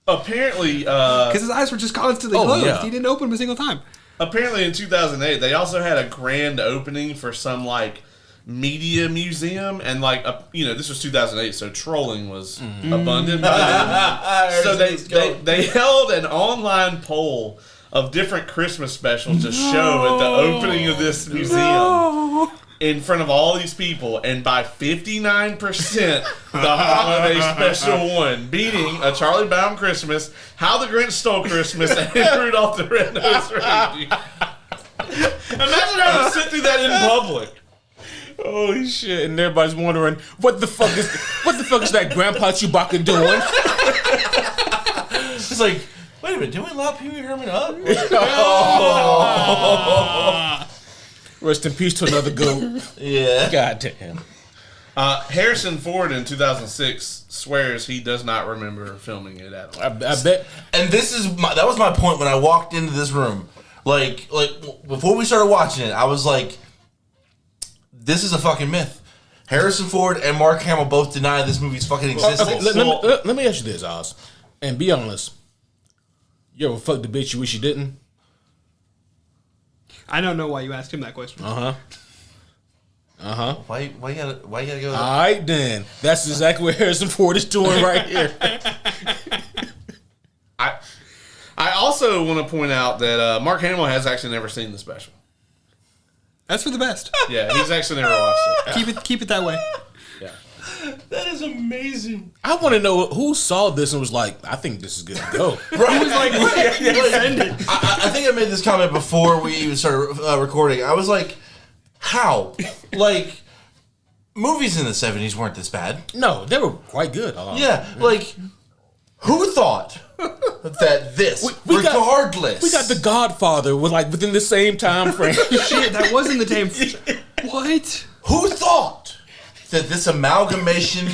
Apparently,
Because his eyes were just constantly closed.
yeah.
He didn't open them a single time.
apparently in 2008, they also had a grand opening for some like media museum, and like this was 2008, so trolling was abundant. So they held an online poll of different Christmas specials to show at the opening of this museum in front of all these people, and by 59%, the holiday special won, beating A Charlie Brown Christmas, How the Grinch Stole Christmas, and Rudolph the Red-Nosed Reindeer. Imagine having to sit through that in public.
Holy shit! And everybody's wondering what the fuck is that Grandpa Chewbacca doing?
It's like, wait a minute, did we lock Pee Wee Herman up?
Rest in peace to another goat.
Yeah.
God damn.
Harrison Ford in 2006 swears he does not remember filming it at all.
I bet.
And that was my point when I walked into this room. Like before we started watching it, I was like, this is a fucking myth. Harrison Ford and Mark Hamill both deny this movie's fucking existence.
Let me ask you this, Oz, and be honest. You ever fucked the bitch you wish you didn't?
I don't know why you asked him that question.
Why
Why you gotta go there?
All right, then. That's exactly what Harrison Ford is doing right here.
I also want to point out that Mark Hamill has actually never seen the special.
That's for the best.
Yeah, he's actually never watched it.
Keep it that way.
Yeah.
That is amazing.
I want to know who saw this and was like, I think this is good to go.
Right. He was like, I think I made this comment before we even started recording. I was like, how? Like, movies in the 70s weren't this bad.
No, they were quite good.
Yeah, like, who thought that this,
we
regardless...
We got The Godfather was like within the same time frame.
Shit, that was in the damn... What?
Who thought that this amalgamation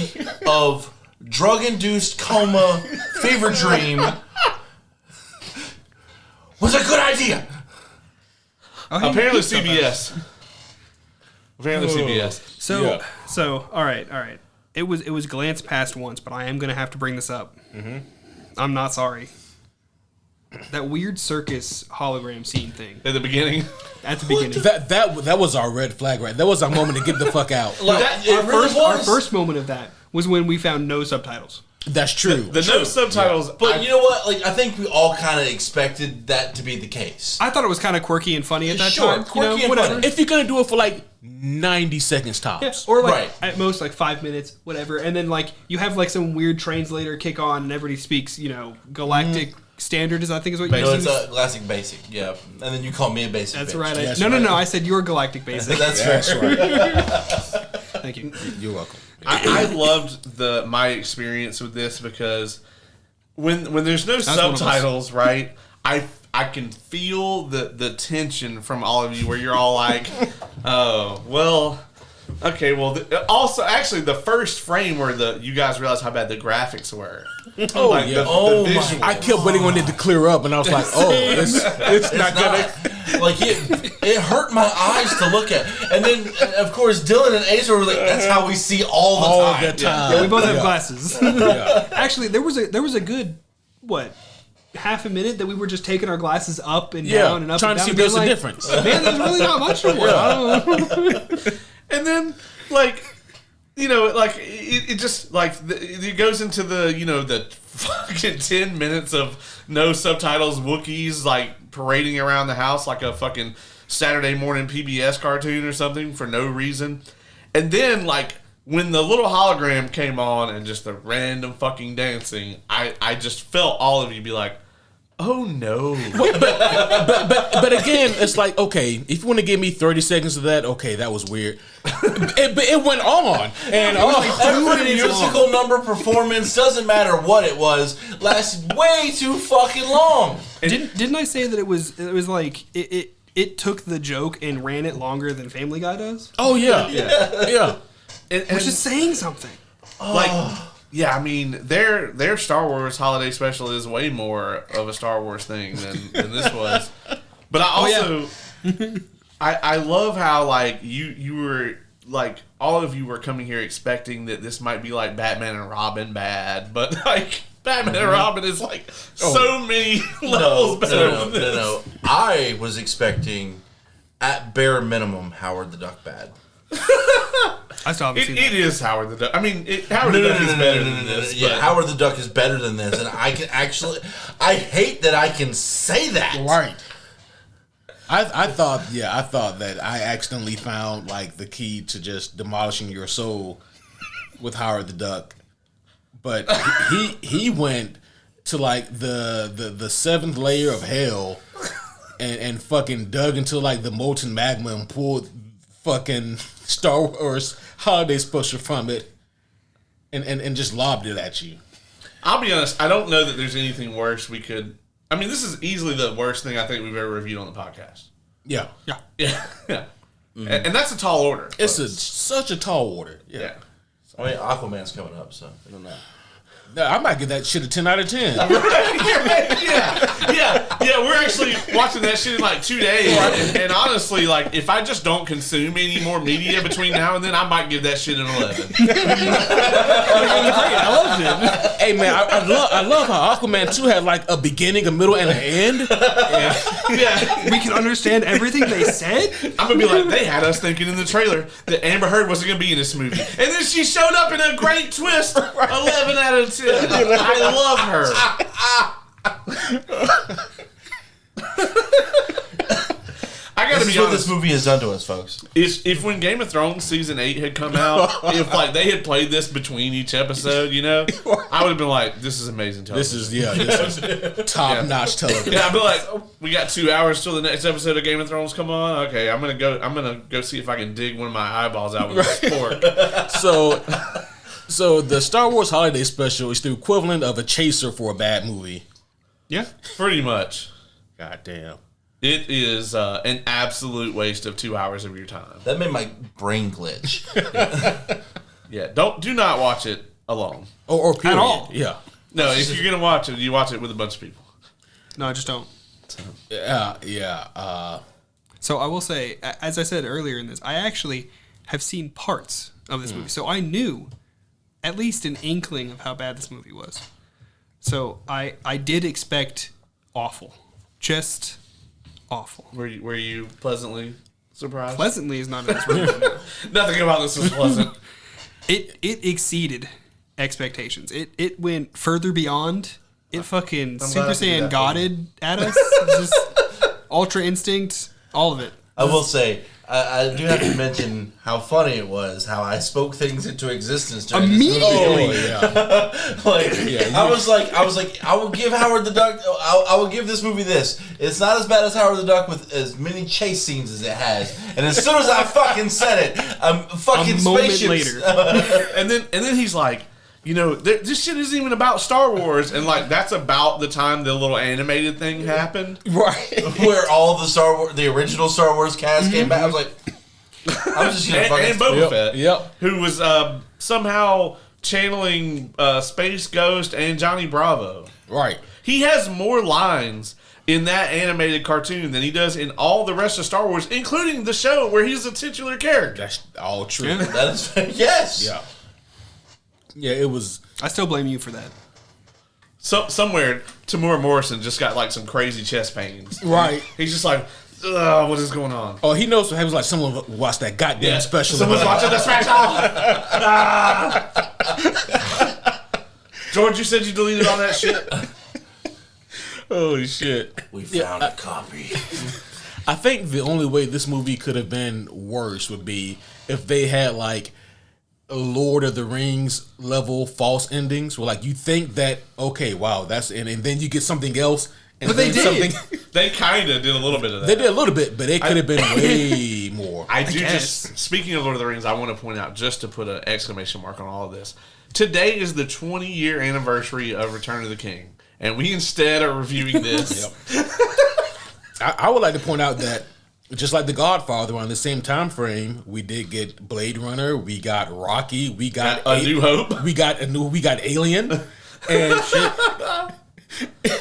of drug-induced coma, fever dream was a good idea?
Apparently CBS. Apparently CBS.
So, all right. It was glanced past once, but I am gonna have to bring this up. Mm-hmm. I'm not sorry. That weird circus hologram scene thing
At the beginning.
at the beginning.
That was our red flag, right? That was our moment to get the fuck out.
Our first moment of that was when we found no subtitles.
That's true.
The no subtitles.
But you know what? Like, I think we all kind of expected that to be the case.
I thought it was kind of quirky and funny at that
Sure,
time.
quirky and
whatever.
funny.
If you're gonna do it for like 90 seconds tops.
Yeah, or like
Right.
at most like 5 minutes, whatever. And then like you have like some weird translator kick on, and everybody speaks, galactic standard. I think is what you
No,
use.
it's a classic basic, yeah. And then you call me a basic
That's
bitch.
right.
That's
No.
right.
I said you're galactic basic.
That's
That's
fair.
right.
Thank you.
You're welcome.
I loved my experience with this because when there's no
one of us.
subtitles, right? I can feel the tension from all of you where you're all like, oh, well, okay, well, also, actually, the first frame where you guys realized how bad the graphics were.
Oh, yeah.
The visuals.
I kept waiting on it to clear up, and I was like, oh, it's not gonna.
Like it hurt my eyes to look at. And then of course Dylan and Ace were like, that's how we see all the time.
Yeah, we both have glasses. Actually, there was a good half a minute that we were just taking our glasses up and down and up
trying
and down.
to see if there's a difference.
Man, there's really not much to work. I don't know.
And then, like, you know, like, it just, like, it goes into the, you know, the fucking 10 minutes of no subtitles Wookiees, like, parading around the house like a fucking Saturday morning PBS cartoon or something for no reason. And then, like, when the little hologram came on and just the random fucking dancing, I just felt all of you be like, oh no.
But again, it's like, okay, if you want to give me 30 seconds of that, okay, that was weird. But it went on. And
Every musical number performance, doesn't matter what it was, lasted way too fucking long.
Didn't I say that it was like it took the joke and ran it longer than Family Guy does?
Oh yeah.
Which is saying something.
Like, yeah, I mean, their Star Wars holiday special is way more of a Star Wars thing than this was. But I also, I love how, like, you were, like, all of you were coming here expecting that this might be like Batman and Robin bad, but, like, Batman and Robin is, like, so many levels better than this.
No. I was expecting, at bare minimum, Howard the Duck bad.
I still haven't seen
It is Howard the Duck. I mean, Howard the Duck is better than this.
Yeah,
but
Howard the Duck is better than this, and I can actually, I hate that I can say that.
Right. I thought that I accidentally found, like, the key to just demolishing your soul with Howard the Duck. But he went to, like, the seventh layer of hell and fucking dug into, like, the molten magma and pulled fucking Star Wars holiday special from it and just lobbed it at you.
I'll be honest, I don't know that there's anything worse we could... I mean, this is easily the worst thing I think we've ever reviewed on the podcast.
Yeah.
Yeah. Mm-hmm. And that's a tall order.
It's such a tall order.
Yeah.
I mean, Aquaman's coming up, so I don't know.
I might give that shit a 10 out of 10.
Yeah, we're actually watching that shit in like 2 days. And honestly, like, if I just don't consume any more media between now and then, I might give that shit an 11.
I loved it.
Hey man, I love how Aquaman 2 had like a beginning, a middle, and an end.
Yeah.
We can understand everything they said.
I'm gonna be like, they had us thinking in the trailer that Amber Heard wasn't gonna be in this movie, and then she showed up in a great twist. 11 out of 10. I love her. I gotta
This is
be
what
honest.
this movie has done to us, folks.
If when Game of Thrones season 8 had come out, if like they had played this between each episode, you know, I would have been like, "This is amazing television."
This is top notch television.
Yeah, I'd be like, we got 2 hours till the next episode of Game of Thrones come on. Okay, I'm gonna go see if I can dig one of my eyeballs out with a fork.
So the Star Wars Holiday Special is the equivalent of a chaser for a bad movie.
Yeah.
Pretty much.
God damn.
It is an absolute waste of 2 hours of your time.
That made my brain glitch.
Yeah, do not watch it alone.
Or period.
At all.
Yeah.
No, if you're gonna watch it, you watch it with a bunch of people.
No, I just don't.
Yeah.
So I will say, as I said earlier in this, I actually have seen parts of this movie. So I knew at least an inkling of how bad this movie was. So I did expect awful. Just awful.
Were you pleasantly surprised?
Pleasantly is not a nice word.
Nothing about this was pleasant.
It exceeded expectations. It went further beyond. It fucking Super
I could do
Saiyan
that for
Godded at us. Just Ultra Instinct, all of it.
I will say, I do have to mention how funny it was, how I spoke things into existence during
Immediately.
this movie. I was like, I will give Howard the Duck, I will give this movie this. It's not as bad as Howard the Duck with as many chase scenes as it has. And as soon as I fucking said it, fucking
A moment
spaceships.
later.
and then he's like, you know, this shit isn't even about Star Wars, and like that's about the time the little animated thing happened.
Right.
Where all the original Star Wars cast came back. I was like, I'm just gonna fucking.
And Boba Fett,
Yep.
who was somehow channeling Space Ghost and Johnny Bravo.
Right.
He has more lines in that animated cartoon than he does in all the rest of Star Wars, including the show where he's a titular character.
That's all true.
Yeah.
That is yes.
Yeah. Yeah, it was.
I still blame you for that.
So somewhere, Tamura Morrison just got like some crazy chest pains.
Right.
He's just like, ugh, what is going on?
Oh, he knows. He was like, someone watched that goddamn special.
Someone's watching the special. George, you said you deleted all that shit.
Holy shit.
We found a copy.
I think the only way this movie could have been worse would be if they had like a Lord of the Rings level false endings where like you think that, okay, wow, that's and then you get something else. And
But they
then
did.
They kind of did a little bit of that.
They did a little bit, but it could have been way more.
I do
guess.
just, speaking of Lord of the Rings, I want to point out, just to put an exclamation mark on all of this, today is the 20-year anniversary of Return of the King. And we instead are reviewing this.
I would like to point out that just like The Godfather, on the same time frame, we did get Blade Runner, we got Rocky, we got
A New Hope.
we got Alien, and shit.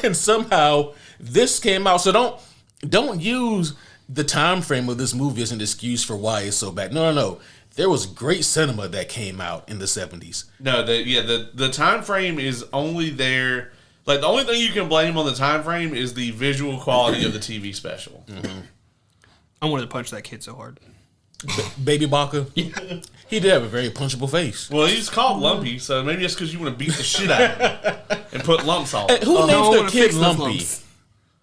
And somehow this came out. So don't use the time frame of this movie as an excuse for why it's so bad. No. There was great cinema that came out in the 70s.
No, the time frame is only there. Like, the only thing you can blame on the time frame is the visual quality of the TV special.
Mm-hmm.
I wanted to punch that kid so hard.
Baby Baka, he did have a very punchable face.
Well, he's called Lumpy, so maybe it's because you want to beat the shit out of him and put lumps on him.
Who
No, I
names
wanna
their
fix
kid
those
Lumpy?
lumps.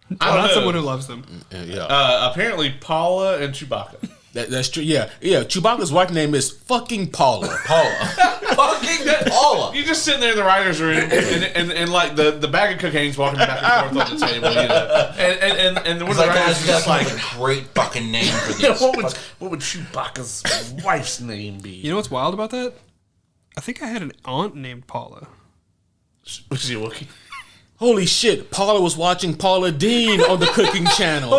I
I'm
don't
not
know.
someone who loves them.
Yeah,
Apparently, Paula and Chewbacca.
that's true. Yeah. Chewbacca's wife name is fucking Paula.
Fucking Paula.
You're just sitting there in the writer's room, and like the bag of cocaine's walking back and forth on the table, you know. And one of
He's
the
like,
writers
guys,
is
we
just
gotta
like,
come up with a great fucking name for
yeah,
this.
what would Chewbacca's wife's name be?
You know what's wild about that? I think I had an aunt named Paula.
Was she a Wookiee?
Holy shit! Paula was watching Paula Dean on the cooking channel.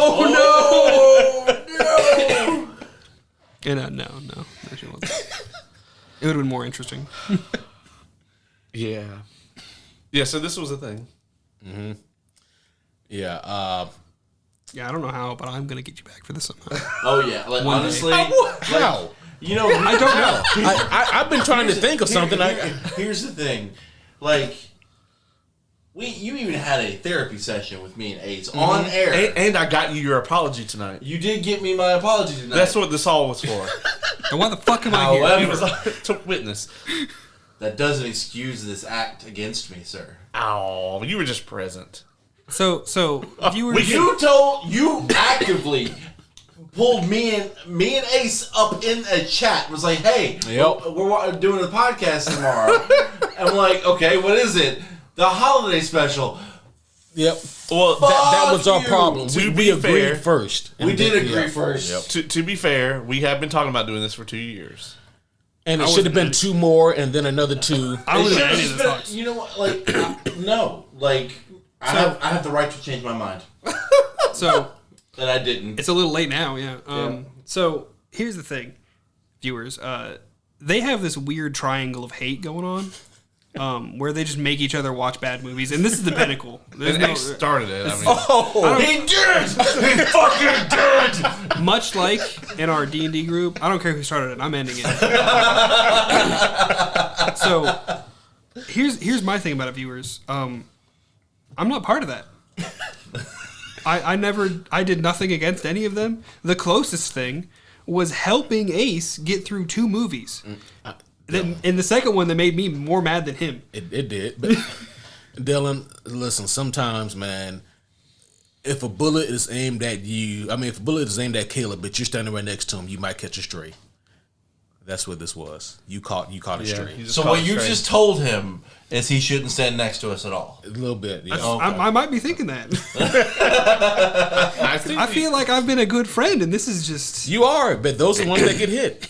And no, she wasn't. It would have been more interesting.
Yeah. Yeah, so this was a thing.
Yeah.
Yeah, I don't know how, but I'm gonna get you back for this somehow.
Oh yeah, like
One
honestly,
How?
you know,
I don't know.
I've been trying to think of something.
Here's the thing, like you even had a therapy session with me and Ace on air.
And I got you your apology tonight.
You did get me my apology tonight.
That's what this all was for.
And why the fuck am I here?
It
However,
was to witness.
that doesn't excuse this act against me, sir.
Oh, you were just present.
So viewers,
You actively pulled me and Ace up in a chat. Was like, hey,
Yep.
we're doing a podcast tomorrow. I'm like, okay, what is it? The holiday special.
Yep.
Well,
That was our
you.
problem.
To
We
be
agreed
fair,
first.
We
And
did
then-
agree
yeah.
first.
to be fair, we have been talking about doing this for 2 years.
And it should have been 2 more, and then another 2.
I
It
don't know
should've
any of
just
the
been-
thoughts.
you know what? Like, no. Like, I have the right to change my mind.
So
And I didn't.
it's a little late now, yeah. So here's the thing, viewers. They have this weird triangle of hate going on, where they just make each other watch bad movies, and this is the pinnacle. There's
And
no,
Ace started it. I mean,
He did! He fucking did!
much like in our D&D group. I don't care who started it. I'm ending it. So here's my thing about it, viewers. I'm not part of that. I did nothing against any of them. The closest thing was helping Ace get through 2 movies. In the second one, that made me more mad than him.
It did. But Dylan, listen, sometimes, man, if a bullet is aimed at you, if a bullet is aimed at Caleb, but you're standing right next to him, you might catch a stray. That's what this was. You caught a stray.
So what you just told him is he shouldn't stand next to us at all.
A little bit. Yeah.
I might be thinking that.
I think
I feel like I've been a good friend, and this is just...
You are, but those are the ones that get hit.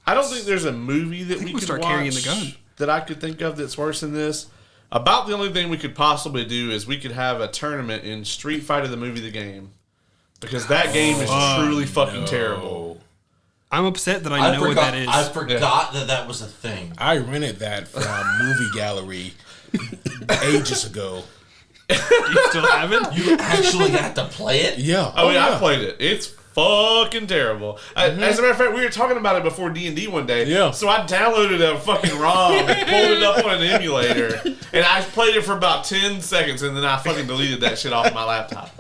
I don't think there's a movie that we
we'll
could
start
watch
carrying the gun.
that I could think of that's worse than this. About the only thing we could possibly do is we could have a tournament in Street Fighter the movie the game, because that game is truly fucking terrible.
I'm upset that I know what that is.
I forgot that was a thing.
I rented that from Movie Gallery ages ago.
You still haven't?
You actually got to play it?
Yeah.
Oh, yeah,
yeah.
I played it. It's fucking terrible. As a matter of fact, we were talking about it before D&D one day.
Yeah.
So I downloaded a fucking ROM and pulled it up on an emulator, and I played it for about 10 seconds, and then I fucking deleted that shit off my laptop.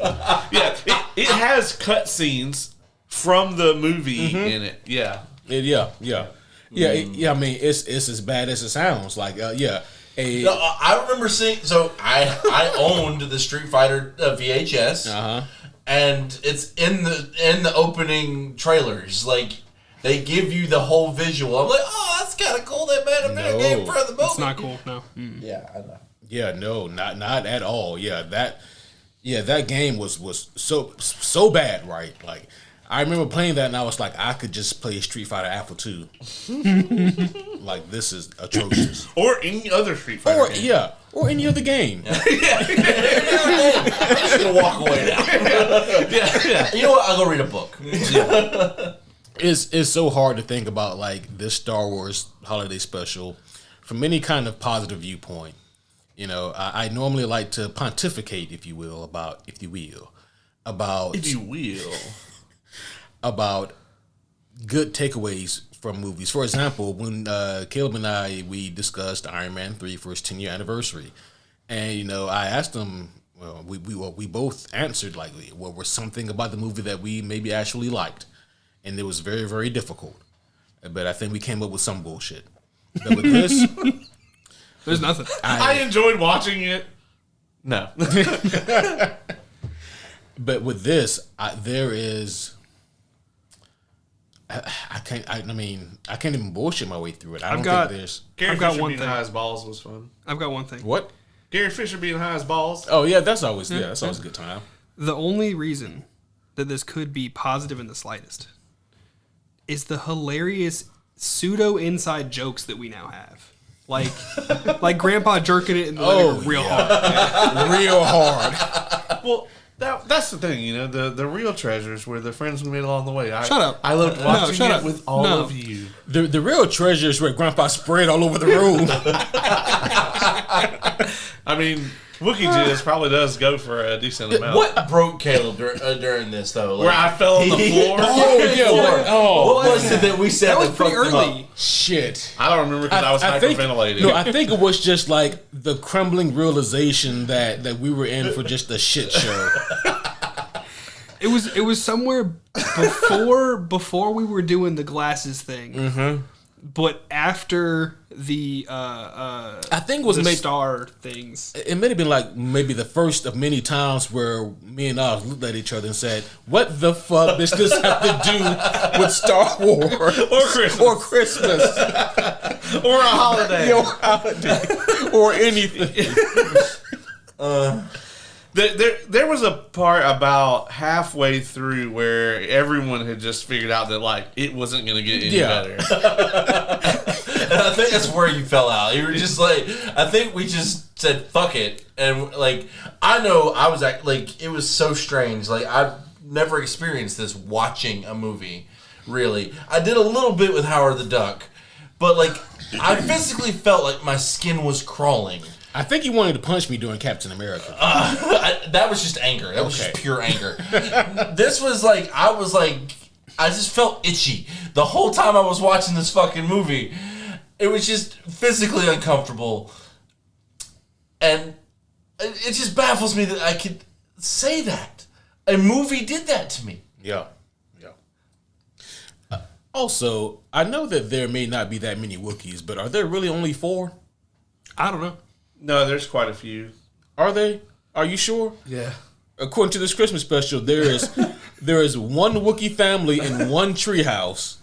Yeah, it has cutscenes from the movie in it. Yeah.
Yeah. I mean, it's as bad as it sounds. Like, yeah.
No, I remember seeing. So I owned the Street Fighter VHS, and it's in the opening trailers. Like they give you the whole visual. I'm like, oh, that's kind of cool. They made a video game for the movie.
It's not cool. No.
Yeah, I know.
Yeah, no, not at all. Yeah, that game was so bad, right? Like I remember playing that and I was like, I could just play Street Fighter Alpha 2. Like this is atrocious.
Or any other Street Fighter game.
Or any other game.
I'm just gonna walk away now.
Yeah.
You know what? I'll go read a book.
It's so hard to think about like this Star Wars holiday special from any kind of positive viewpoint. You know, I normally like to pontificate, if you will, about good takeaways from movies. For example, when Caleb and we discussed Iron Man 3 for its 10-year anniversary, and you know, I asked him. Well, we both answered like, what was something about the movie that we maybe actually liked, and it was very, very difficult. But I think we came up with some bullshit. But with this,
There's nothing.
I enjoyed watching it. No.
But with this, there is. I can't even bullshit my way through it. I don't think there's.
Gary
I've got
Fisher
one
being
thing.
high as balls was fun.
I've got one thing.
What?
Gary Fisher being high as balls.
Oh yeah, that's always a good time.
The only reason that this could be positive in the slightest is the hilarious pseudo inside jokes that we now have. Like Grandpa jerking it in the leg real hard.
Real hard.
Well, that's the thing, you know, the real treasures were the friends we made along the way.
Shut up.
I loved watching
shut
it
up.
with all
No.
of you.
The real treasure is where Grandpa spread all over the room.
I mean, Wookiee Jizz probably does go for a decent amount.
What broke Caleb during this though? Like,
Where I fell on the floor?
What was it that we said
That was
fucked
pretty
him
early.
up?
Shit.
I don't remember because I was hyperventilating.
No, I think it was just like the crumbling realization that we were in for just a shit show.
It was somewhere before we were doing the glasses thing. But after the
I think it was
the star things.
It may have been like maybe the first of many times where me and Oz looked at each other and said, "What the fuck does this have to do with Star Wars
Or Christmas. Or a holiday.
Or anything?"
There was a part about halfway through where everyone had just figured out that like it wasn't going to get any better.
And I think that's where you fell out. You were just like, I think we just said fuck it, and like I know I was like, it was so strange. Like I've never experienced this watching a movie. Really, I did a little bit with Howard the Duck, but like I physically felt like my skin was crawling.
I think he wanted to punch me during Captain America.
That was just anger. That was just pure anger. This was like, I just felt itchy the whole time I was watching this fucking movie. It was just physically uncomfortable. And it just baffles me that I could say that. A movie did that to me.
Yeah. Also, I know that there may not be that many Wookiees, but are there really only 4?
I don't know.
No, there's quite a few.
Are they? Are you sure?
Yeah.
According to this Christmas special, there is one Wookiee family in one treehouse.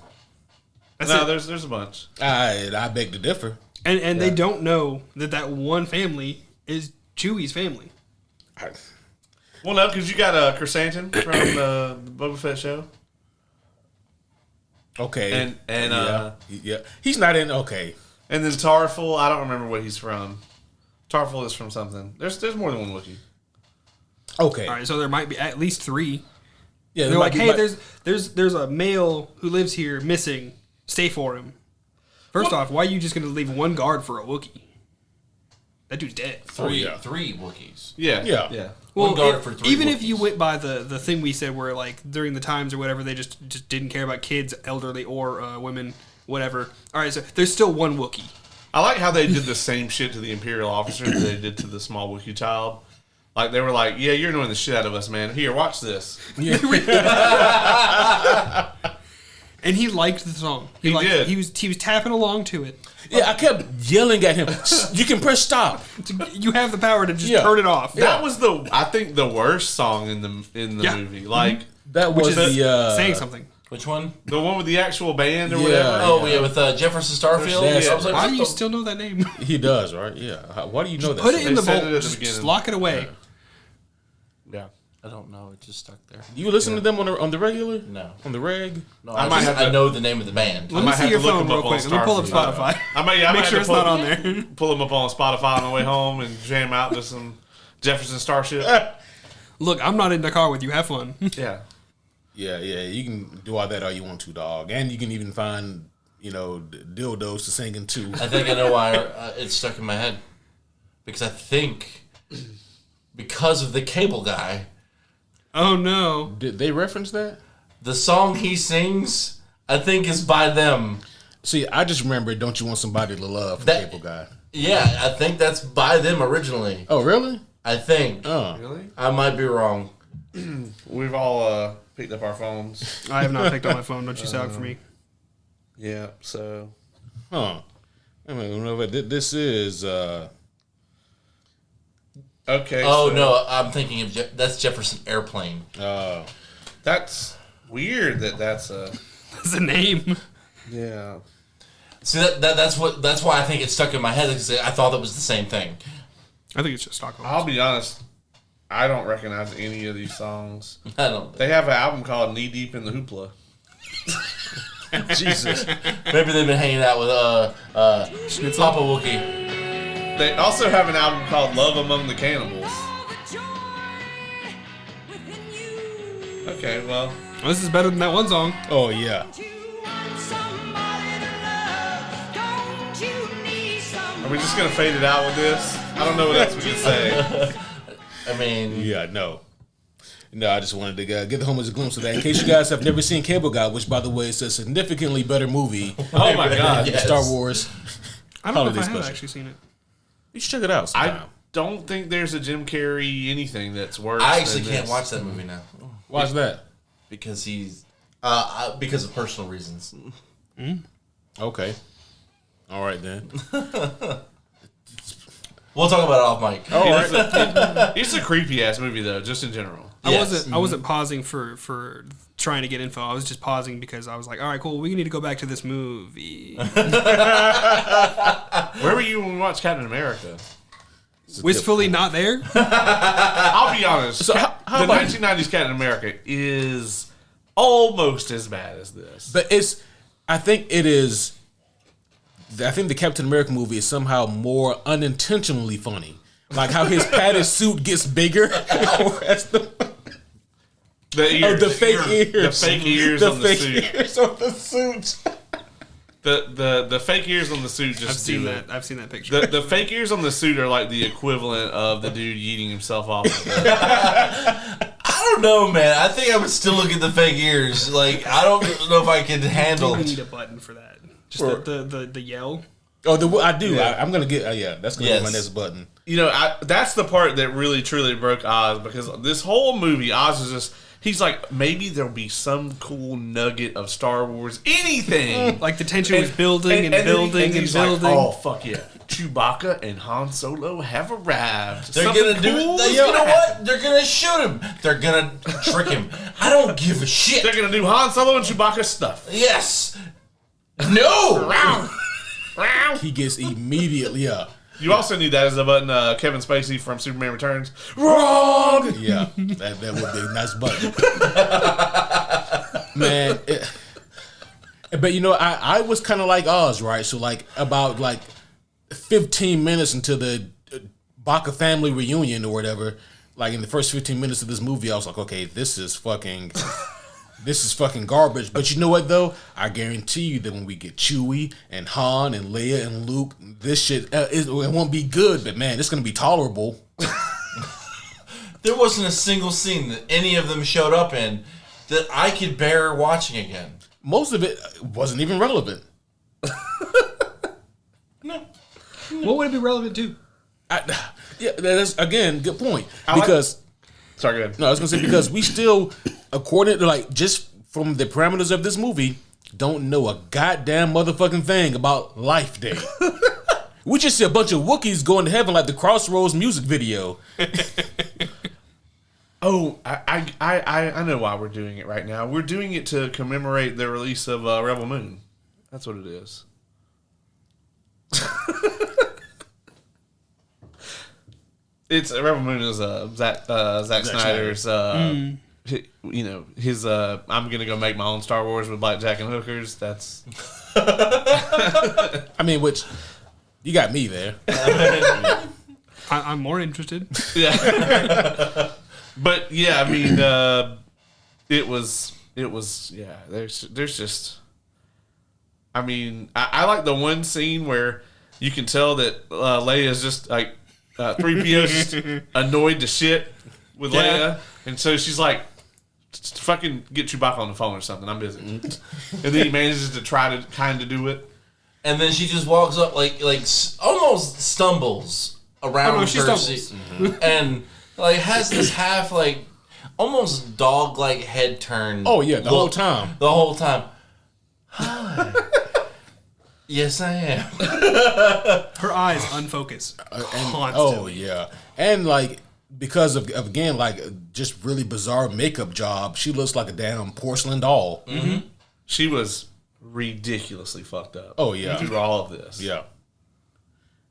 There's a bunch.
I beg to differ.
And they don't know that one family is Chewie's family.
Well, no, because you got a Chrysanthemum from the Boba Fett show.
Okay.
And
yeah. He's not in. Okay.
And then Tarful, I don't remember what he's from. Tarful is from something. There's more than one Wookiee.
Okay.
All right, so there might be at least 3.
Yeah.
They're like, hey, there's a male who lives here missing. Stay for him. First off, why are you just going to leave one guard for a Wookiee? That dude's dead.
Three
yeah.
Wookiees.
Yeah.
Yeah.
Well,
One guard for 3
even if you
Wookiees.
went by the thing we said, where like during the times or whatever, they just didn't care about kids, elderly, or women, whatever. All right, so there's still one Wookiee.
I like how they did the same shit to the Imperial officer that they did to the small Wookiee child. Like, they were like, yeah, you're annoying the shit out of us, man. Here, watch this.
And he liked the song.
He
liked
did.
It. He was tapping along to it.
Yeah, I kept yelling at him. You can press stop.
You have the power to just
Yeah.
turn it off.
That was I think the worst song in the
Yeah.
movie. Like,
That
Which
was
is
the
saying something.
Which one?
the one with the actual band or
Yeah.
whatever.
Oh, yeah, with Jefferson Starfield.
That's-
I was like,
Why
what
do you
the-
still know that name?
He does, right? Yeah. Why do you know that?
Put it
song?
in the
said
vault.
it at the
Just
beginning.
lock it away.
Yeah.
I don't know. It just stuck there.
You listen to them on the regular?
No.
On the reg?
No,
I
I,
might
just,
have to-
I know the name of the band.
Let me
might
see
have
your
to look
phone
him
real
up on
quick. Let me pull up
Starfield.
Spotify.
I might
Make
have
sure
to
it's not on there.
pull them up on Spotify on the way home and jam out to some Jefferson Starship.
Look, I'm not in the car with you. Have fun.
Yeah.
Yeah. You can do all that all you want to, dog. And you can even find, dildos to sing into.
I think I know why it's stuck in my head. Because I think because of the cable guy,
Oh no.
Did they reference that?
the song he sings, I think is by them.
See, I just remember Don't You Want Somebody to Love from
That-
Cable Guy.
Yeah, I think that's by them originally.
Oh, really?
I think.
Oh.
Really?
I might be wrong.
We've all picked up our phones.
I have not picked up my phone. Don't you sound for me.
Yeah, so.
Huh. I mean, this is...
Okay.
Oh,
so
no, I'm thinking of that's Jefferson Airplane.
That's weird that's a.
That's a name.
Yeah.
See, that's why I think it stuck in my head, because I thought that was the same thing.
I think it's just Stockholm.
I'll be honest. I don't recognize any of these songs.
I don't.
They have an album called Knee Deep in the Hoopla.
Jesus.
Maybe they've been hanging out with
Schnitzel?
Papa Wookie.
They also have an album called Love Among the Cannibals. Okay, well,
Well, this is better than that one song.
Oh, yeah.
are we just gonna fade it out with this? I don't know what else we can say.
I mean,
Yeah, no. No, I just wanted to get the homies a glimpse of that. In case you guys have never seen Cable Guy, which, by the way, is a significantly better movie
Oh my god!
Yes.
Star Wars.
I don't know if
Holiday
I have
special.
actually seen it.
You should check it out sometime.
I don't think there's a Jim Carrey anything that's worse.
I actually
than
can't
this.
watch that movie now
Why's that?
because he's because of personal reasons.
Okay. All right, then.
We'll talk about it off mic.
All right.
It's a creepy ass movie though, just in general.
Yes.
I wasn't pausing for trying to get info. I was just pausing because I was like, all right, cool. We need to go back to this movie.
Where were you when we watched Captain America?
Wistfully not there.
I'll be honest.
So how
the
about-
1990s Captain America is almost as bad as this.
But I think the Captain America movie is somehow more unintentionally funny. Like how his padded suit gets bigger. Whereas the
ears,
the fake ears.
the fake ears on the
fake
suit.
ears on the suit.
The fake ears on the suit just
I've seen
do
that.
it.
I've seen that picture.
The fake ears on the suit are like the equivalent of the dude yeeting himself off. Of the,
I don't know, man. I think I would still look at the fake ears. Like, I don't know if I could handle
we need
it.
a button for that. Just
For-
the yell.
Oh, I do.
Yeah.
I'm gonna get. That's gonna be my
Yes.
next button.
that's the part that really truly broke Oz, because this whole movie, Oz is just. He's like, maybe there'll be some cool nugget of Star Wars, anything.
Like the tension was building and building and
he's like,
building.
oh fuck yeah, Chewbacca and Han Solo have arrived.
They're
Something
gonna do.
cool is
You know
gonna
what? They're gonna shoot him. They're gonna trick him. I don't give a shit.
They're gonna do Han Solo and Chewbacca stuff.
Yes. No.
He gets immediately up.
You also need that as a button, Kevin Spacey from Superman Returns. Wrong!
Yeah, that would be a nice button. Man, but I was kind of like Oz, right? So like about 15 minutes into the Baca family reunion or whatever, like in the first 15 minutes of this movie, I was like, okay, this is fucking this is fucking garbage. But you know what though? I guarantee you that when we get Chewie and Han and Leia and Luke, this shit it won't be good, but man, it's gonna be tolerable.
There wasn't a single scene that any of them showed up in that I could bear watching again.
Most of it wasn't even relevant.
No.
What would it be relevant to?
Yeah, that's again good point.
Sorry, go ahead.
No, I was gonna say because we still, according to like just from the parameters of this movie, don't know a goddamn motherfucking thing about Life Day. We just see a bunch of Wookiees going to heaven like the Crossroads music video.
Oh, I know why we're doing it right now. We're doing it to commemorate the release of Rebel Moon. That's what it is. It's Rebel Moon is Zack Snyder's. You know his. I'm gonna go make my own Star Wars with blackjack and hookers. That's.
I mean, which you got me there.
I'm more interested.
Yeah. But yeah, I mean, it was yeah. There's just. I mean, I like the one scene where you can tell that Leia is just like 3PO's just annoyed to shit with Leia, and so she's like, "Fucking get Chewbacca on the phone or something. I'm busy." And then he manages to try to kind of do it,
And then she just walks up like almost stumbles around
she
her
stumbles.
seat, and like has this half like almost dog like head turn.
Oh yeah, the whole time.
The whole time. Hi. Yes, I am.
Her eyes unfocused. Constantly.
Oh yeah, and like because of again like just really bizarre makeup job, she looks like a damn porcelain doll.
Mm-hmm.
she was ridiculously fucked up.
Oh yeah,
through all of this.
yeah.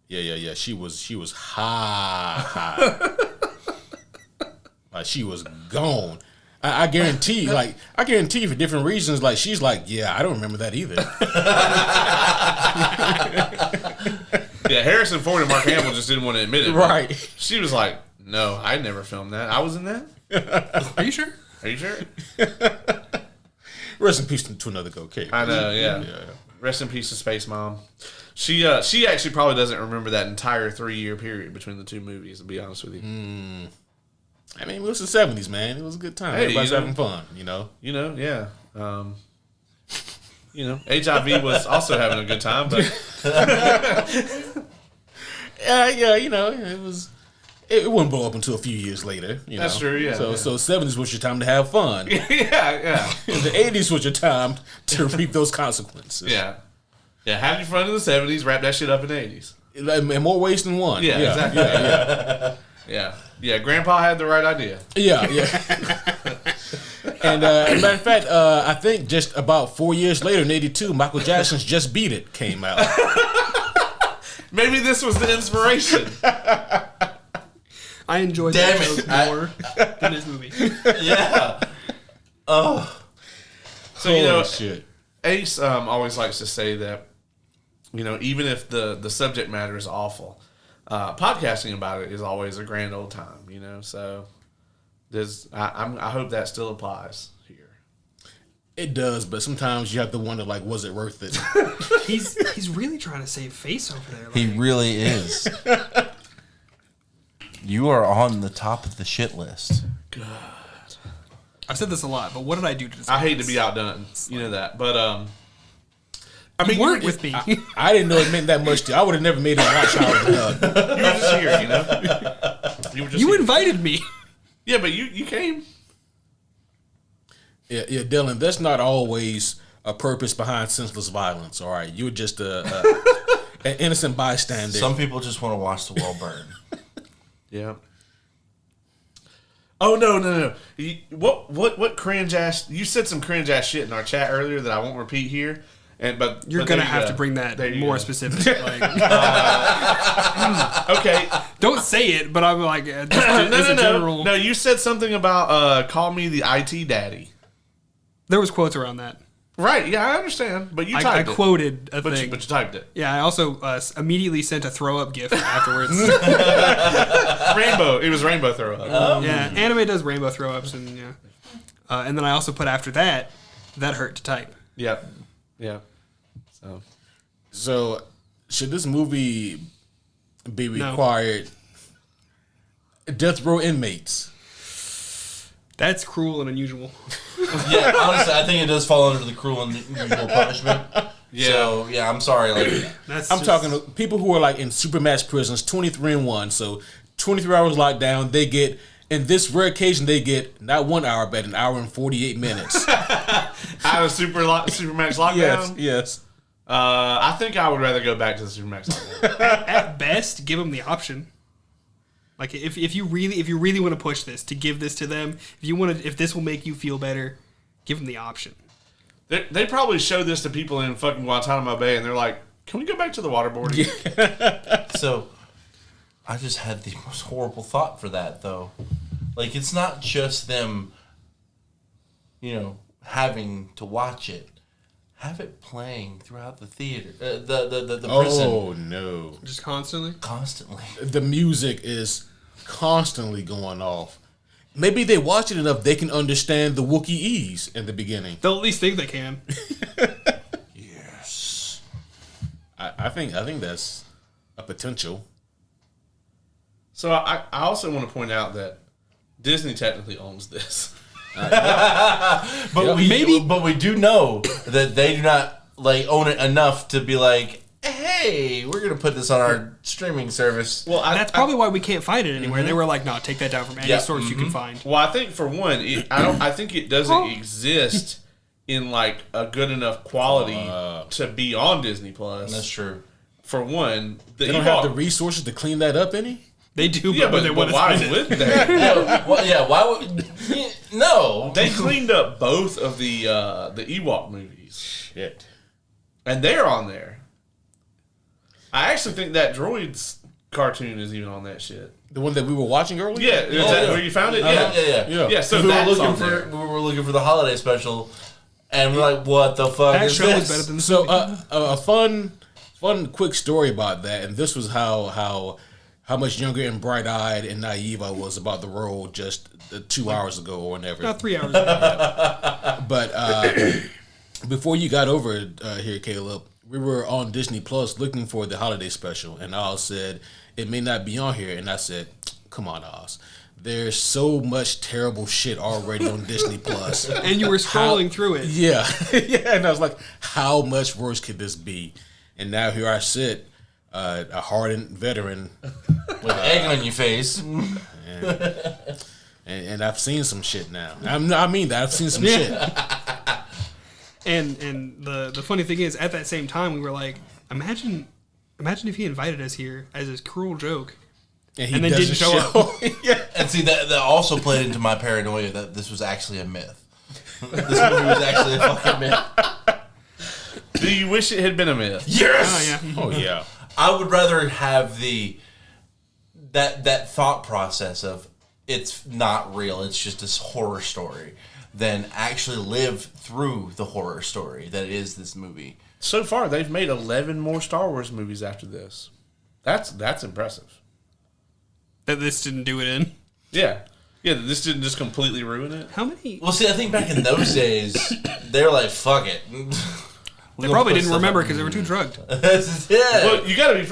She was high. Like she was gone. I guarantee you, for different reasons, like she's like, yeah, I don't remember that either.
Yeah, Harrison Ford and Mark Hamill just didn't want to admit it.
Right.
She was like, no, I never filmed that. I was in that?
Are you sure?
Are you sure?
Rest in peace to another go cake.
I know, yeah. Rest in peace to Space Mom. She actually probably doesn't remember that entire 3-year period between the two movies, to be honest with you.
I mean, it was the 70s, man. It was a good time.
Hey,
Everybody's having fun, you know.
You know, yeah. HIV was also having a good time, but
Yeah, you know, it wouldn't blow up until a few years later. You
That's
know?
true, yeah.
So 70s was your time to have fun.
yeah.
The 80s was your time to reap those consequences.
Yeah. Yeah, have your fun in the 70s, wrap that shit up in the 80s.
In more ways than one.
Yeah, exactly. Yeah, Grandpa had the right idea.
Yeah. And as a matter of fact, I think just about 4 years later in '82, Michael Jackson's "Just Beat It" came out.
Maybe this was the inspiration.
I enjoyed
Damn
that
it.
joke more than this movie.
Yeah. Oh.
So, you know,
Holy shit.
Ace always likes to say that, you know, even if the subject matter is awful, podcasting about it is always a grand old time, you know. So I hope that still applies here.
It does, but sometimes you have to wonder, like, was it worth it?
He's really trying to save face over there.
He really is. You are on the top of the shit list.
I've said this a lot, but what did I do to deserve
I hate to
this?
be outdone, you know that, but I
You
mean,
weren't with me.
I didn't know it meant that much to you. I would have never made a watch Howard the Duck.
you were just here, you know. You were just
You
here.
invited me.
Yeah, but you came.
Yeah, Dylan, that's not always a purpose behind senseless violence, all right? You're just an innocent bystander.
Some people just want to watch the world burn.
Yeah. Oh no! What cringe ass? You said some cringe ass shit in our chat earlier that I won't repeat here. But
You're
but
gonna
there you
have
go.
to bring that
There you
more
go.
specific. Like,
Okay.
don't say it, but I'm like, just
No,
as a general.
No, you said something about call me the IT daddy.
There was quotes around that.
Right? Yeah, I understand. But you
I
typed it.
quoted a
But
thing.
you typed it.
Yeah, I also immediately sent a throw up gif afterwards.
Rainbow. It was rainbow throw up.
Yeah, anime does rainbow throw ups, and yeah. And then I also put after that hurt to type.
Yep.
So, should this movie be required death row inmates?
That's cruel and unusual.
Yeah, honestly, I think it does fall under the cruel and unusual punishment. Yeah. So, yeah, I'm sorry. Like,
I'm talking to people who are like in supermax prisons, 23-1. So 23 hours locked down. They get, in this rare occasion, they get not 1 hour, but an hour and 48 minutes.
Out of supermax lockdown.
Yes.
I think I would rather go back to the supermax lockdown.
At best, give them the option. Like if you really want to push this, to give this to them, if this will make you feel better, give them the option.
They probably show this to people in fucking Guantanamo Bay, and they're like, "Can we go back to the waterboarding?"
So, I just had the most horrible thought for that, though. Like, it's not just them, having to watch it. Have it playing throughout the theater, the prison.
Oh no!
Just constantly.
The music is constantly going off. Maybe they watch it enough they can understand the Wookieese in the beginning.
They'll at least think they can.
Yes.
I think that's a potential.
So I also want to point out that Disney technically owns this.
But we do know that they do not own it enough to be like, hey, we're gonna put this on our streaming service.
Well,
that's probably why we can't find it anywhere. They were like, "No, take that down from any source you can find."
Well, I think for one, I think it doesn't exist in like a good enough quality to be on Disney Plus.
That's true.
For one,
they don't have the resources to clean that up any.
They do,
but why would they?
Why would? No,
they cleaned up both of the Ewok movies.
Shit,
and they're on there. I actually think that Droids cartoon is even on that shit.
The one that we were watching earlier.
Yeah, is that where you found it? Yeah. So
we
that's
we were looking for the holiday special, and we're like, "What the fuck is
show
this?"
is better than this
So
movie.
a fun quick story about that, and this was how much younger and bright-eyed and naive I was about the role just 2 hours ago or whatever.
About 3 hours ago.
But before you got over here, Caleb, we were on Disney Plus looking for the holiday special, and Oz said it may not be on here, and I said, "Come on, Oz. There's so much terrible shit already on Disney Plus."
And you were scrolling through it.
Yeah, yeah, and I was like, "How much worse could this be?" And now here I sit, a hardened veteran
with egg on your face,
and I've seen some shit now. I mean that I've seen some shit.
And the funny thing is, at that same time, we were like, imagine if he invited us here as his cruel joke, and then didn't show up.
Yeah.
And see that also played into my paranoia that this was actually a myth. This movie was actually a fucking myth.
Do you wish it had been a myth?
Yes.
Oh yeah.
Oh yeah.
I would rather have that thought process of it's not real. It's just this horror story, than actually live through the horror story that is this movie.
So far, they've made 11 more Star Wars movies after this. That's impressive.
That this didn't do it in.
Yeah. Yeah, this didn't just completely ruin it.
How many?
Well, see, I think back in those days, they were like, fuck it.
They probably didn't remember because they were too drugged.
Yeah.
Well, you gotta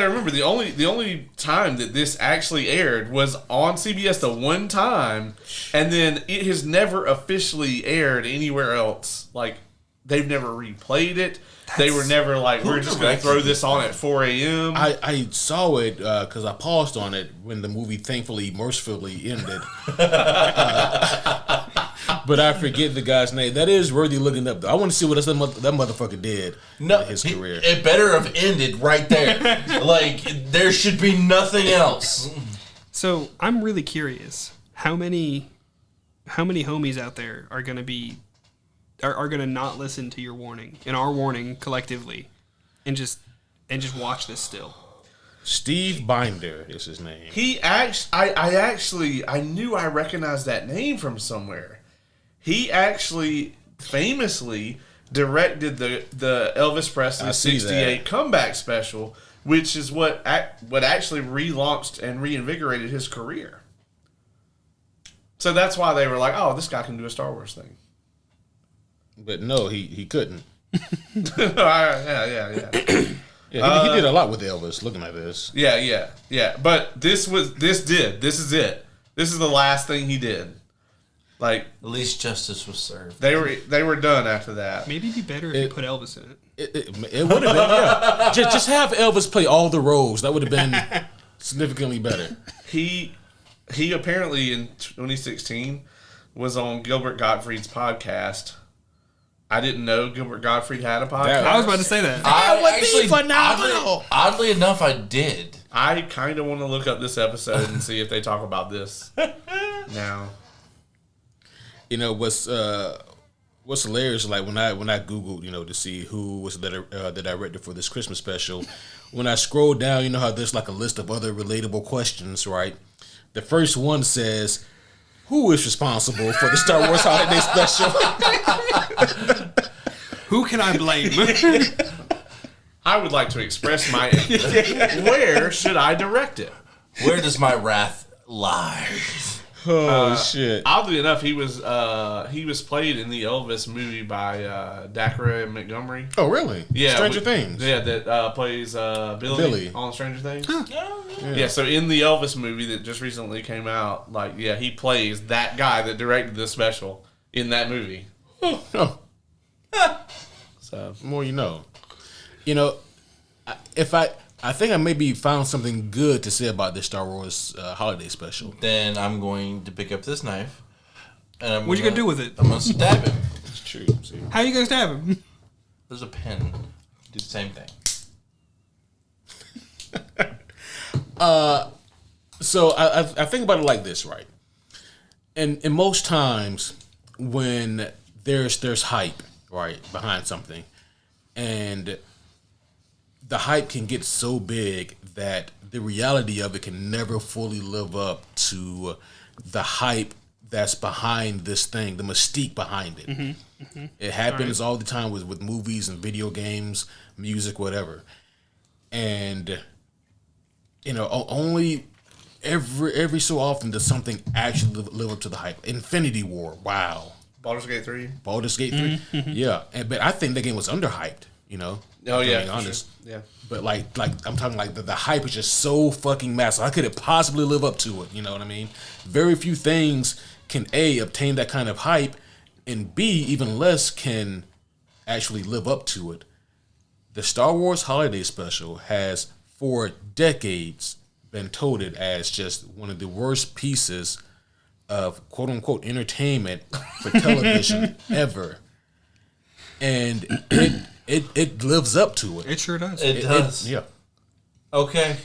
remember the only time that this actually aired was on CBS the one time, and then it has never officially aired anywhere else. Like, they've never replayed it. They were never like, we're just gonna throw this on at 4 a.m.
I saw it because I paused on it when the movie thankfully mercifully ended. But I forget the guy's name. That is worthy looking up, though. I want to see what that motherfucker did in his career.
It better have ended right there. Like, there should be nothing else.
So I'm really curious how many homies out there are gonna be are gonna not listen to your warning and our warning collectively, and just watch this still.
Steve Binder is his name.
I knew I recognized that name from somewhere. He actually famously directed the Elvis Presley '68 comeback special, which is what actually relaunched and reinvigorated his career. So that's why they were like, oh, this guy can do a Star Wars thing.
But no, he couldn't.
Yeah.
Yeah, he did a lot with Elvis. Looking at this,
Yeah. But this is it. This is the last thing he did. Like,
At least justice was served.
they were done after that.
Maybe it'd be better if you put Elvis in it.
it would have been. Yeah, just have Elvis play all the roles. That would have been significantly better.
He apparently in 2016 was on Gilbert Gottfried's podcast. I didn't know Gilbert Gottfried had a podcast.
I was about to say that.
Oddly enough, I did.
I kind of want to look up this episode and see if they talk about this now.
You know what's hilarious? Like when I googled, to see who was the director for this Christmas special. When I scroll down, you know how there's like a list of other relatable questions, right? The first one says, "Who is responsible for the Star Wars Holiday Special?"
Who can I blame?
I would like to express my anger. Where should I direct it?
Where does my wrath lie?
Oh shit!
Oddly enough, he was played in the Elvis movie by Dacre Montgomery.
Oh really?
Yeah,
Stranger Things.
Yeah, that plays Billy on Stranger Things.
Huh.
Yeah, so in the Elvis movie that just recently came out, he plays that guy that directed the special in that movie.
Oh.
So
More you know. I think I maybe found something good to say about this Star Wars holiday special.
Then I'm going to pick up this knife. And
What you gonna do with it?
I'm going to stab him.
It's true. See?
How you gonna stab him?
There's a pen. Do the same thing.
So I think about it like this, right? And most times when there's hype, right, behind something, and the hype can get so big that the reality of it can never fully live up to the hype that's behind this thing, the mystique behind it. It happens all the time with movies and video games, music, whatever. And only every so often does something actually live up to the hype. Infinity War, wow.
Baldur's Gate 3.
Baldur's Gate 3, yeah. But I think that game was underhyped.
Oh yeah,
being honest.
Sure. Yeah.
But like I'm talking like the hype is just so fucking massive. How could it possibly live up to it? You know what I mean? Very few things can A, obtain that kind of hype, and B, even less can actually live up to it. The Star Wars Holiday Special has for decades been touted as just one of the worst pieces of quote unquote entertainment for television ever. And it lives up to it.
It sure does.
It does.
Yeah.
Okay.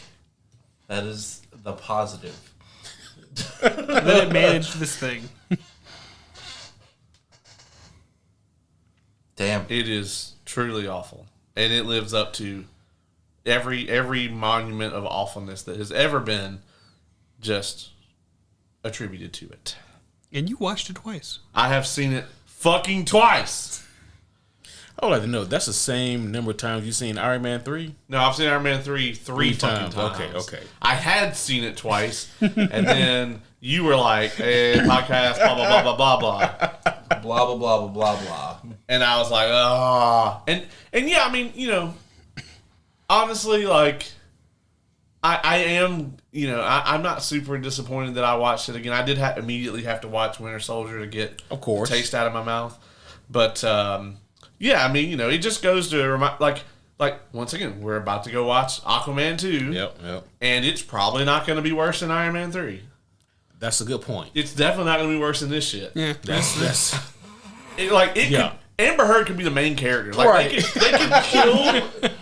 That is the positive.
Then it managed this thing.
Damn.
It is truly awful, and it lives up to every monument of awfulness that has ever been just attributed to it.
And you watched it twice.
I have seen it fucking twice.
I would like to know, that's the same number of times you've seen Iron Man 3?
No, I've seen Iron Man 3 three fucking times.
Okay.
I had seen it twice, and then you were like, hey, podcast, blah, blah, blah, blah, blah, blah.
Blah, blah, blah, blah, blah, blah.
And I was like, ah. And yeah, I mean, honestly, like, I am, I'm not super disappointed that I watched it again. I did immediately have to watch Winter Soldier to get
Of course.
the taste out of my mouth. But, yeah, I mean, it just goes to remind, like once again, we're about to go watch Aquaman 2.
Yep.
And it's probably not going to be worse than Iron Man 3.
That's a good point.
It's definitely not going to be worse than this shit.
Yeah.
That's
Could, Amber Heard could be the main character. Like
Right.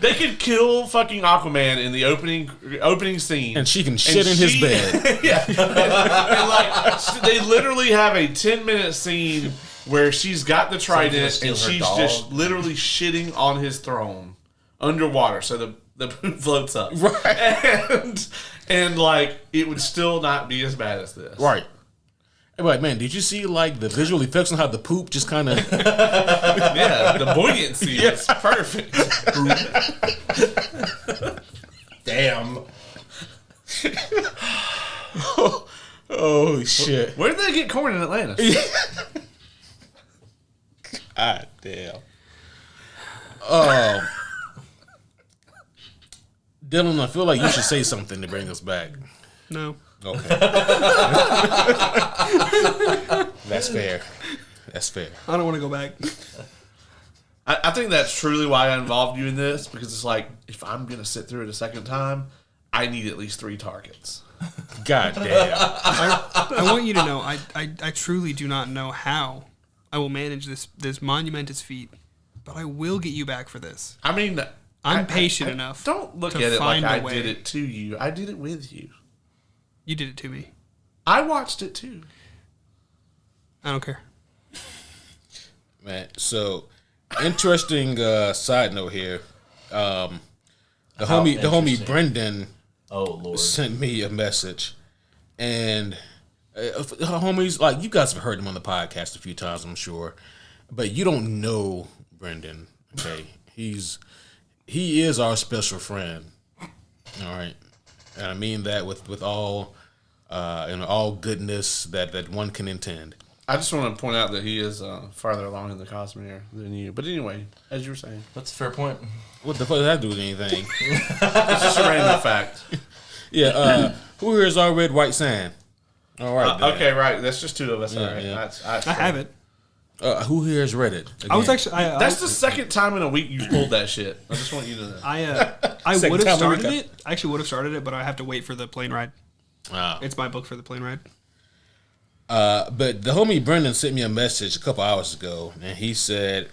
they could kill fucking Aquaman in the opening scene,
and she can shit in his bed.
Yeah, and like they literally have a 10-minute scene where she's got the trident
steal
and
her
she's
dog.
just literally shitting on his throne underwater, so the poop floats up.
Right.
And like it would still not be as bad as this.
Right. Hey, but man, did you see like the visual effects on how the poop just kind of?
Yeah, the buoyancy is perfect.
Damn.
Oh shit!
Where did they get corn in Atlanta?
God damn. Dylan, I feel like you should say something to bring us back.
No.
Okay. That's fair. That's fair.
I don't want to go back.
I think that's truly why I involved you in this, because it's like, if I'm going to sit through it a second time, I need at least 3 targets.
God damn.
I want you to know, I truly do not know how I will manage this monumentous feat, but I will get you back for this.
I mean,
I'm patient enough.
Don't look
to
at it like
find a
I
way.
did it to you. I did it with you.
You did it to me.
I watched it too.
I don't care.
Man, so interesting side note here. The homie Brendan
Oh Lord.
sent me a message, and homies, like, you guys have heard him on the podcast a few times, I'm sure, but you don't know Brendan. Okay, he is our special friend. All right, and I mean that with all all goodness that one can intend.
I just want to point out that he is farther along in the Cosmere than you. But anyway, as you were saying,
That's a fair point.
What the fuck does that do with anything?
it's just a random fact.
Yeah, who here is our red white sand? All right. then.
Okay, right. That's just 2 of us.
Yeah,
all right.
yeah.
I
I have it.
Who here has read it?
I was
Again?
actually.
That's the second time in a week you pulled that shit. I just want you to know.
I
Second
would have
time
started
every
it. I actually would have started it, but I have to wait for the plane ride.
Wow.
It's my book for the plane ride.
But the homie Brendan sent me a message a couple hours ago, and he said,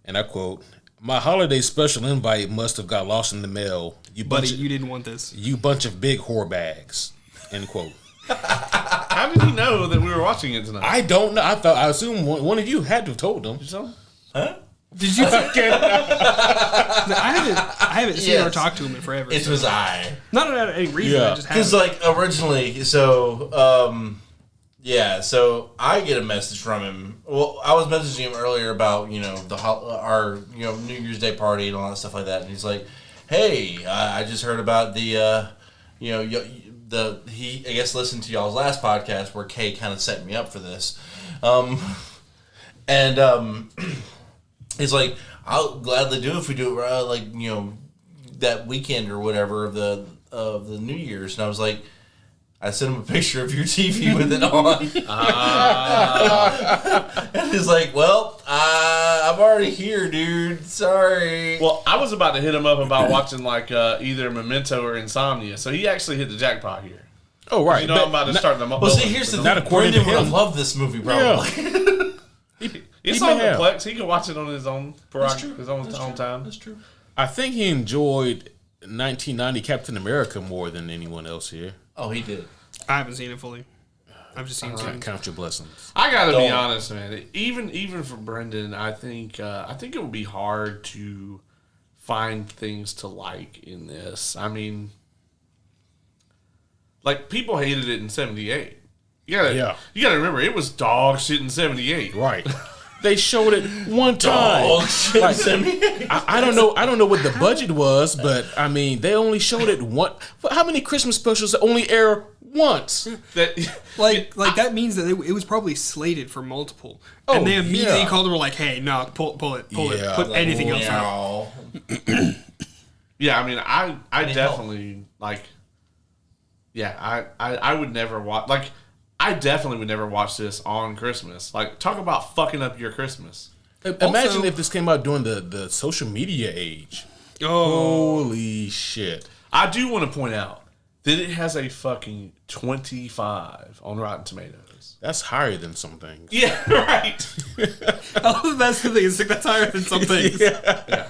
and I quote, "My holiday special invite must have got lost in the mail. You
Buddy,
bunch,
you didn't want this.
you bunch of big whore bags." End quote.
How did he know that we were watching it tonight?
I don't know. I assume one of you had to have told him.
So?
Huh?
Did you? I haven't seen or
Yes.
talked to him in forever.
It
so-
was I.
not out of any reason.
Yeah.
I just
Because
haven't.
like originally, so so I get a message from him. Well, I was messaging him earlier about our New Year's Day party and all that stuff like that, and he's like, "Hey, I just heard about the he I guess listened to y'all's last podcast where Kay kind of set me up for this, he's like, I'll gladly do it if we do it that weekend or whatever of the New Year's," and I was like. I sent him a picture of your TV with it on. And he's like, "Well, I'm already here, dude. Sorry."
Well, I was about to hit him up about watching either Memento or Insomnia, so he actually hit the jackpot here.
Oh, right.
You know, I'm about to start them.
Well, see, here's the
not
thing.
according to
Brendan would have
him.
loved this movie, probably.
It's
He
on
may have.
the Plex. He can watch it on his own prerogative, his own time.
That's true.
I think he enjoyed 1990 Captain America more than anyone else here.
Oh, he did.
I haven't seen it fully. I've just seen scenes.
Count your blessings.
I gotta be
Don't.
honest, man. Even for Brendan, I think it would be hard to find things to like in this. I mean, like, people hated it in '78. You gotta remember, it was dog shit in '78.
Right. They showed it one time.
Oh, shit.
I don't know what the budget was, but I mean, they only showed it one. How many Christmas specials only air once?
That means that it was probably slated for multiple.
Oh,
and they immediately
yeah.
called and were like, "Hey, no, pull it,
Yeah.
put anything else out."
Yeah, I mean, I definitely like. Yeah, I would never watch. Like, I definitely would never watch this on Christmas. Like, talk about fucking up your Christmas.
Imagine
Also-
if this came out during the social media age.
Oh,
Holy shit.
I do want to point out that it has a fucking 25 on Rotten Tomatoes.
That's higher than some things.
Yeah, right.
that's the thing. It's like that's higher than some things.
Yeah.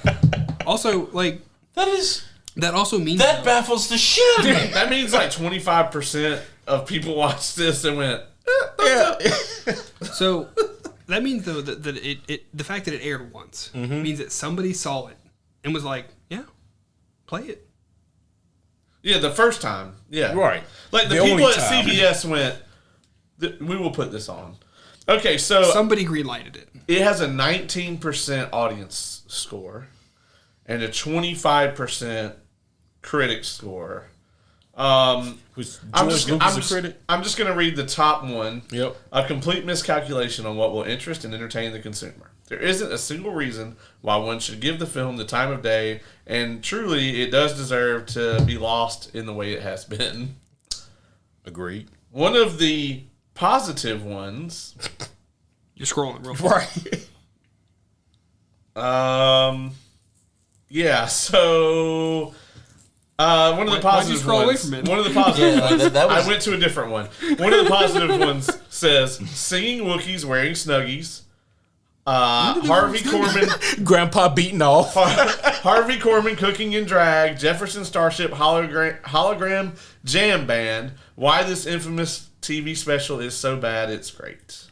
Also, like that also means
That baffles the shit out of me.
That means like 25% of people watched this and went,
so. That means though that the fact that it aired once means that somebody saw it and was like, "Yeah, play it."
yeah, the first time. Yeah.
Right.
Like, the
The
people
only
at
time.
CBS went, we will put this on. Okay, so
Somebody greenlighted it.
it has a 19% audience score and a 25% critic score.
Which
I'm
George
just,
Lucas
I'm,
a critic.
I'm just going to read the top one.
Yep.
A complete miscalculation on what will interest and entertain the consumer. There isn't a single reason why one should give the film the time of day, and truly, it does deserve to be lost in the way it has been.
Agreed.
One of the positive ones.
You're scrolling real fast.
Right.
Yeah. So. One of the positive
scroll away
ones.
from it?
One of the positive ones.
that was-
I went to a different one. One of the positive ones says singing Wookiees wearing Snuggies. Harvey Korman.
Grandpa beating off.
Harvey Korman cooking in drag. Jefferson Starship hologram jam band. Why this infamous TV special is so bad it's great.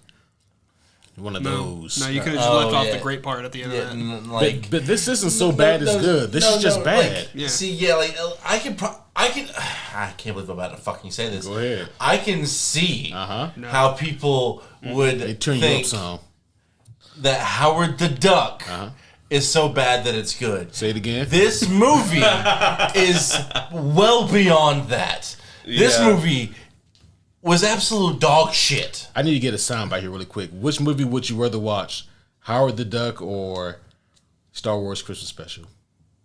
One of
No,
those.
you could have just left off the great part at the end of that.
But this isn't so bad it's good. This is just bad.
Like,
Yeah.
See, yeah, like I can't believe I'm about to fucking say this.
Go ahead.
I can see
Uh-huh.
how people would
They turn you
think
up some.
that Howard the Duck is so bad that it's good.
Say it again.
This movie is well beyond that. This
Yeah.
movie was absolute dog shit.
I need to get a soundbite here really quick. Which movie would you rather watch? Howard the Duck or Star Wars Christmas Special?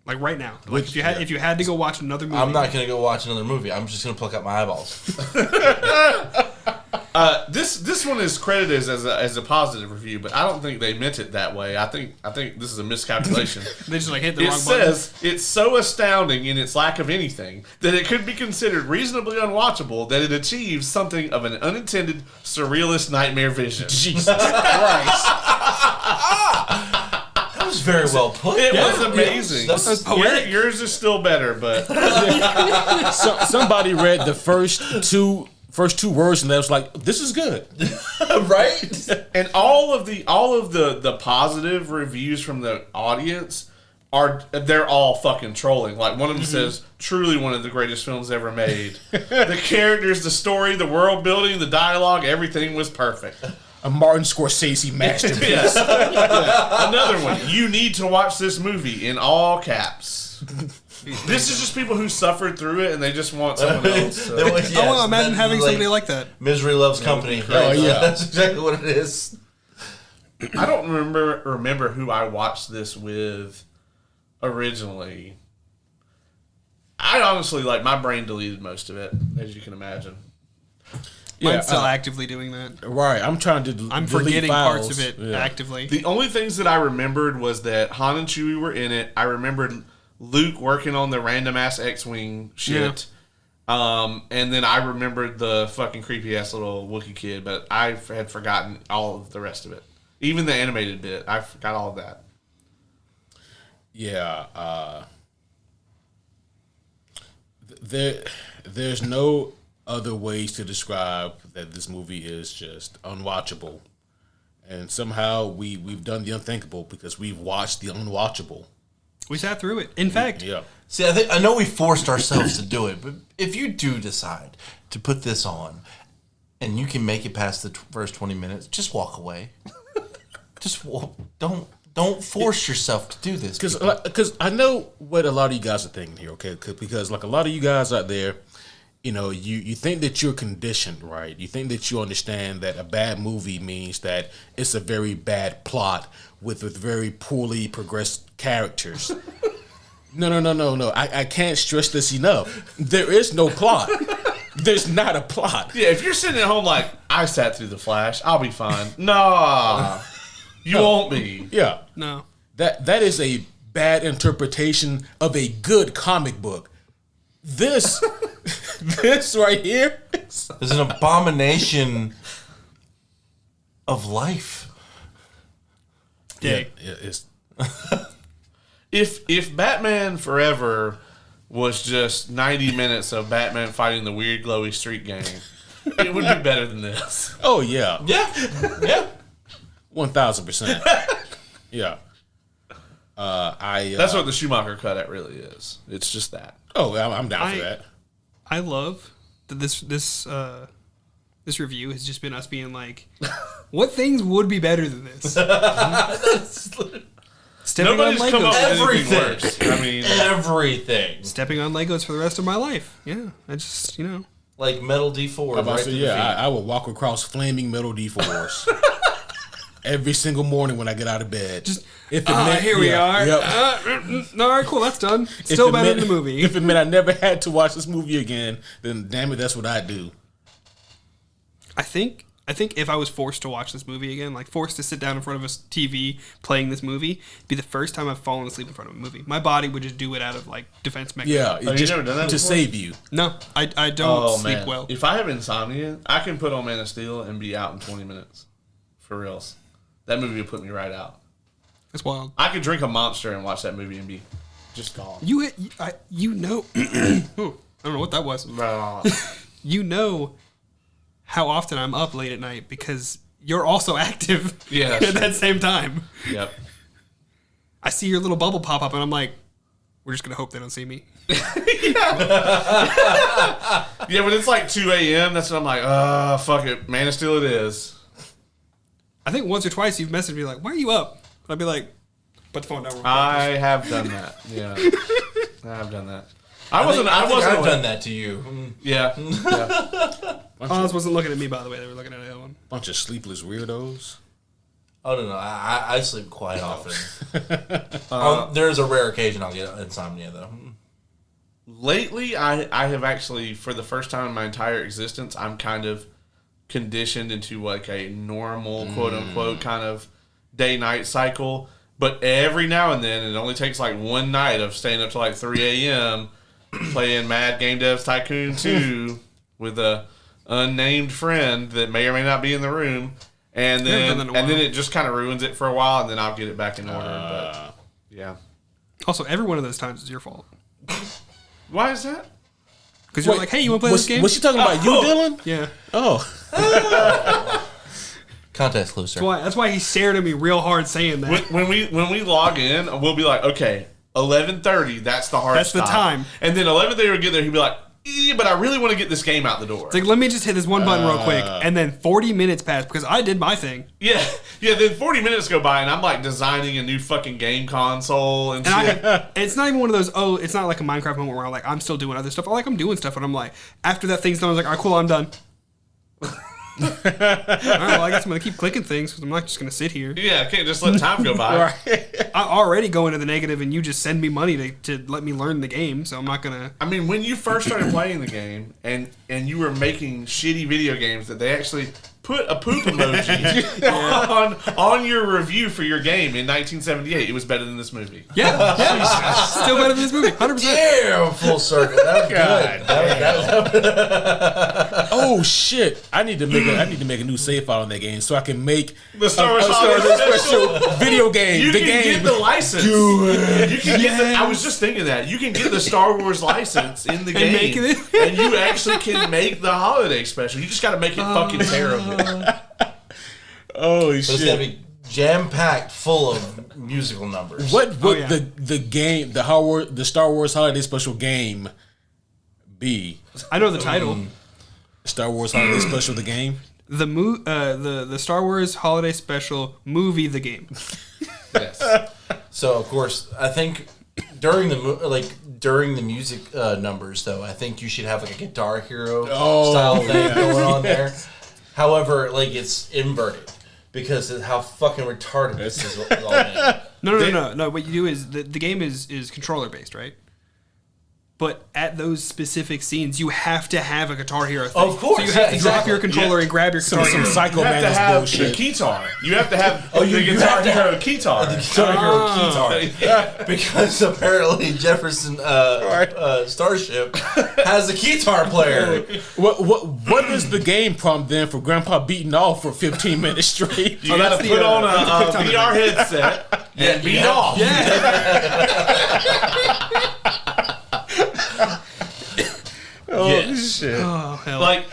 Like right now. Like if you had to go watch another movie.
I'm not gonna go watch another movie. I'm just gonna pluck out my eyeballs.
This one is credited as a positive review, but I don't think they meant it that way. I think this is a miscalculation.
They just like hit the
It
wrong
says it's so astounding in its lack of anything that it could be considered reasonably unwatchable that it achieves something of an unintended surrealist nightmare vision.
Jesus Christ.
That was very well put.
It was amazing.
That's
poetic.
Yours is still better, but
Somebody read the first two words and they was like, "This is good."
right?
and all of the positive reviews from the audience they're all fucking trolling. Like one of them says, "Truly one of the greatest films ever made." The characters, the story, the world building, the dialogue, everything was perfect.
A Martin Scorsese masterpiece.
Yes. Another one. You need to watch this movie in all caps. This is just people who suffered through it and they just want someone else.
That
To,
was-
I want to
yes,
imagine
that's
having
like
somebody like that.
Misery loves company.
Oh, yeah.
That's exactly what it is.
I don't remember who I watched this with originally. I honestly, my brain deleted most of it, as you can imagine.
Mine's still actively doing that.
Right. I'm trying to
I'm
delete
forgetting
files.
parts of it
Yeah.
actively.
The only things that I remembered was that Han and Chewie were in it. I remembered Luke working on the random ass X-Wing shit. And then I remembered the fucking creepy ass little Wookiee kid, but I had forgotten all of the rest of it. Even the animated bit, I forgot all of that.
Yeah. There's no other ways to describe that this movie is just unwatchable. And somehow we've done the unthinkable because we've watched the unwatchable.
We sat through it. In fact,
Yeah.
See, I know we forced ourselves to do it, but if you do decide to put this on and you can make it past the first 20 minutes, just walk away. Just walk. Don't force yourself to do this.
Because I know what a lot of you guys are thinking here, okay? Because a lot of you guys out there, you think that you're conditioned, right? You think that you understand that a bad movie means that it's a very bad plot with very poorly progressed characters. No. I can't stress this enough. There is no plot. There's not a plot.
Yeah, if you're sitting at home like, I sat through The Flash, I'll be fine. Nah, you won't be.
Yeah.
no.
That is a bad interpretation of a good comic book. This right here.
It's an abomination of life.
Dig.
Yeah, it's
If Batman Forever was just 90 minutes of Batman fighting the weird glowy street gang, it would be better than this.
oh yeah,
Yeah.
1000%. Yeah.
That's what the Schumacher cut at really is. It's just that.
Oh, I'm down for that.
I love that this review has just been us being like, what things would be better than this? Stepping
Nobody's
on
come up
Legos.
with anything worse.
Everything.
I mean,
Everything.
Stepping on Legos for the rest of my life. Yeah, I just,
Like Metal D4.
I'm about
Right
to say,
through the feet.
I would walk across flaming metal D4s every single morning when I get out of bed.
Just,
if it
here we are.
Yep.
All right, cool, that's done. Still better than the movie.
If it meant I never had to watch this movie again, then damn it, that's what I'd do.
I think if I was forced to watch this movie again, like forced to sit down in front of a TV playing this movie, it'd be the first time I've fallen asleep in front of a movie. My body would just do it out of like defense mechanism.
Yeah,
you never done that
to
before?
save you.
No, I don't sleep well.
If I have insomnia, I can put on Man of Steel and be out in 20 minutes. For reals. That movie will put me right out.
That's wild.
I could drink a Monster and watch that movie and be just gone.
You know, I don't know what that was. You know how often I'm up late at night because you're also active at that same time.
Yep.
I see your little bubble pop up and I'm like, we're just going to hope they don't see me.
Yeah, when it's like 2 a.m., that's when I'm like, fuck it. Man of Steel it is.
I think once or twice you've messaged me like, why are you up? I'd be like, put the phone down. real quick."
I have done that. Yeah. I have done that.
I think
I've
done that to you.
Yeah.
Oz wasn't looking at me, by the way. They were looking at the other one.
Bunch of sleepless weirdos.
Oh, no. I sleep quite often. There's a rare occasion I'll get insomnia, though.
Lately, I have actually, for the first time in my entire existence, I'm kind of conditioned into like a normal, quote unquote, kind of day-night cycle. But every now and then, it only takes like one night of staying up till like 3 a.m. playing Mad Game Devs Tycoon 2 with a unnamed friend that may or may not be in the room. And then it just kind of ruins it for a while, and then I'll get it back in order. But yeah.
Also, every one of those times is your fault.
Why is that?
Because you're like, hey, you want to play this game?
Was she talking about you, Dylan?
Yeah.
Oh.
Context clue, sir.
That's why he stared at me real hard saying that.
When we log in, we'll be like, okay, 11:30. That's the hard.
That's the time.
And then 11:30 we'll get there. He'll be like, but I really want to get this game out the door.
It's like, let me just hit this one button real quick, and then 40 minutes pass because I did my thing.
Yeah. Then 40 minutes go by, and I'm like designing a new fucking game console and shit.
It's not even one of those. Oh, it's not like a Minecraft moment where I'm still doing other stuff. I'm doing stuff, and I'm like, after that thing's done, I was like, all right, cool, I'm done. All right, well, I guess I'm gonna keep clicking things because I'm not just gonna sit here.
Yeah, I can't just let time go by.
I already go into the negative, and you just send me money to let me learn the game, so I'm not gonna.
I mean, when you first started playing the game and you were making shitty video games that they actually put a poop emoji on your review for your game in 1978, it was better than this movie.
Yeah. Still better than this movie, 100%.
Yeah, full circle. That was good.
Oh shit! I need to make a new save file on that game so I can make
The Star Wars
special video game.
You
the
can
game.
get the license.
Do it.
You can get I was just thinking that. You can get the Star Wars license in the game.
make it.
And you actually can make the holiday special. You just got to make it fucking terrible.
Oh
But it's gotta
shit!
be jam-packed full of musical numbers.
What would
yeah.
the game the Star Wars Holiday Special game be?
I know the title.
Star Wars Holiday Special the game.
The Star Wars Holiday Special movie, the game.
Yes.
So of course, I think during the music numbers, though, I think you should have like a Guitar Hero style thing going on there. However, like it's inverted because of how fucking retarded this is all been.
No. What you do is the game is controller based, right? But at those specific scenes, you have to have a Guitar Hero thing.
Of course,
so you have to drop
exactly.
your controller and grab your Guitar Hero.
Some Psycho
You have to
Madness
have
bullshit.
the guitar. You have to have the
you
Guitar
have to
Hero
have
guitar.
The Guitar Hero guitar. Because apparently Jefferson Starship has a guitar player.
What is the game prompt then for Grandpa beating off for 15 minutes straight?
You got to put on a VR headset and beat off.
Oh shit!
Oh hell!
Like,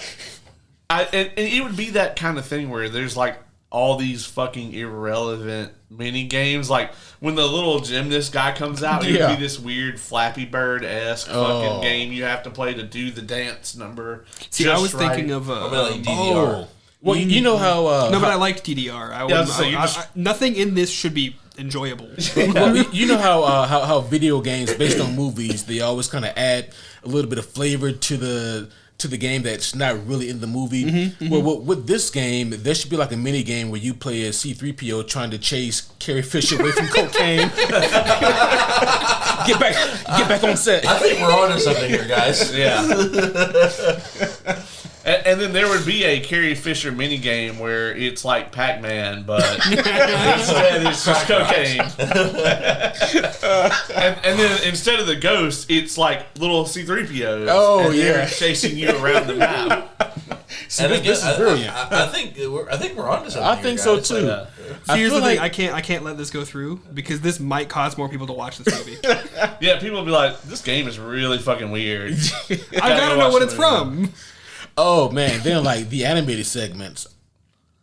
and it would be that kind of thing where there's like all these fucking irrelevant mini games. Like when the little gymnast guy comes out, it would be this weird Flappy Bird-esque fucking game you have to play to do the dance number.
See, I was thinking of
like DDR.
Well, you know how?
no, but I liked DDR.
I was saying,
nothing in this should be enjoyable.
Well, you know how video games based on movies, they always kind of add a little bit of flavor to the game that's not really in the movie. Well, with this game, there should be like a mini game where you play a C-3PO trying to chase Carrie Fisher away from cocaine. Get back on set.
I think we're onto something here, guys.
Yeah. And then there would be a Carrie Fisher mini game where it's like Pac-Man, but instead it's just cocaine. and then instead of the ghost, it's like little C-3POs.
Oh,
and they're
yeah.
chasing you around the map.
See, this is brilliant.
I think we're onto something.
I think so too.
Yeah.
So here's the
feel
thing:
like-
I can't let this go through because this might cause more people to watch this movie.
Yeah, people will be like, this game is really fucking weird.
I gotta know what it's from.
Oh man, then like the animated segments,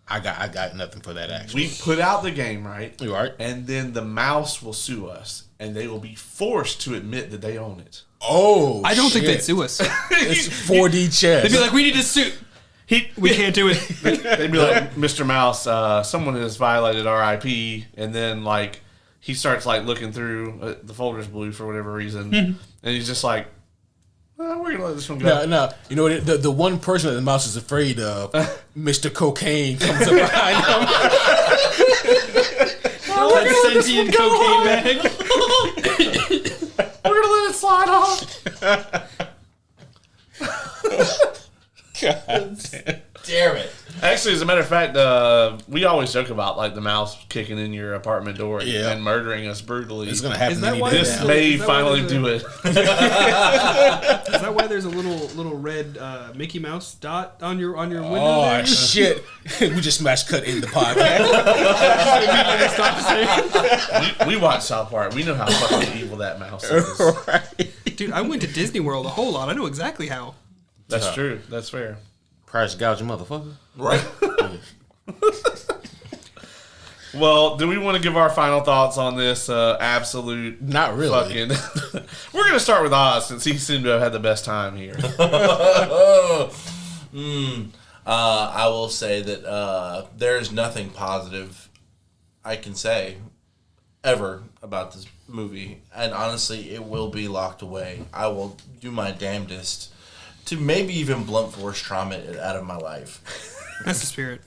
I got nothing for that actually.
We put out the game, right?
You are?
And then the mouse will sue us, and they will be forced to admit that they own it.
Oh,
I don't think
shit.
they'd sue us.
It's 4D chess.
They'd be like, "We need to sue. We can't do it."
They'd be like, Mr. Mouse, someone has violated our IP, and then like he starts like looking through the folder's blue for whatever reason, and he's just like, we're gonna let this one go.
No, you know what? The one person that the mouse is afraid of, Mr. Cocaine, comes up behind him.
That sentient cocaine bag.
We're gonna let it slide off.
God.
Damn it.
Actually, as a matter of fact, we always joke about like the mouse kicking in your apartment door and murdering us brutally.
It's gonna happen.
Is that
any
why
day
This
now.
may
Is that why
finally
there's
do it.
Is that why there's a little red Mickey Mouse dot on your window?
Oh
there?
shit! We just smash cut in the podcast.
Stop saying.
We watch South Park. We know how fucking evil that mouse is.
Right.
Dude, I went to Disney World a whole lot. I know exactly how.
That's true. That's fair.
Price gouging motherfucker.
Right.
Well, do we want to give our final thoughts on this absolute
Not really.
fucking... We're going to start with Oz since he seemed to have had the best time here.
I will say that there's nothing positive I can say ever about this movie, and honestly, it will be locked away. I will do my damnedest to maybe even blunt force trauma it out of my life.
That's the spirit.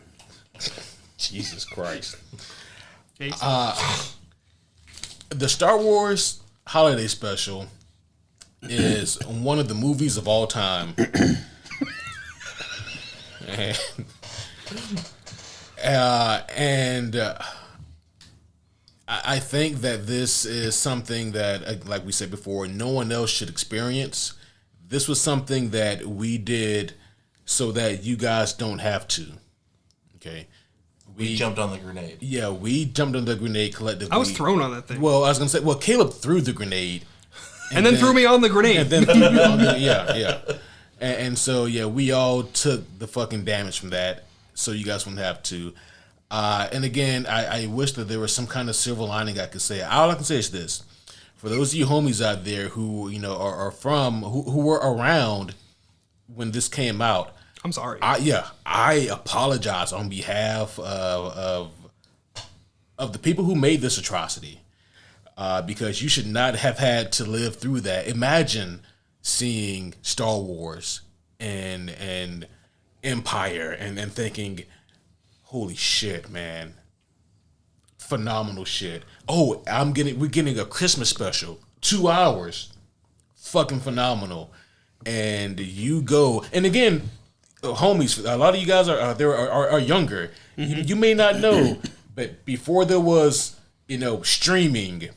Jesus Christ.
Case.
The Star Wars Holiday Special is one of the movies of all time. And I think that this is something that, like we said before, no one else should experience. This was something that we did so that you guys don't have to. Okay.
We jumped on the grenade.
Yeah, we jumped on the grenade collectively.
I was thrown on that thing.
Well, I was gonna say, Caleb threw the grenade,
and then threw me on the grenade.
and then threw you on the yeah. And so yeah, we all took the fucking damage from that, so you guys wouldn't have to. And again, I wish that there was some kind of silver lining I could say. All I can say is this: for those of you homies out there who are from who were around when this came out.
I'm sorry.
I apologize on behalf of the people who made this atrocity, because you should not have had to live through that. Imagine seeing Star Wars and Empire and thinking, holy shit, man, phenomenal shit. Oh, we're getting a Christmas special, 2 hours, fucking phenomenal, and you go and again. Homies, a lot of you guys are younger. Mm-hmm. You may not know, but before there was streaming,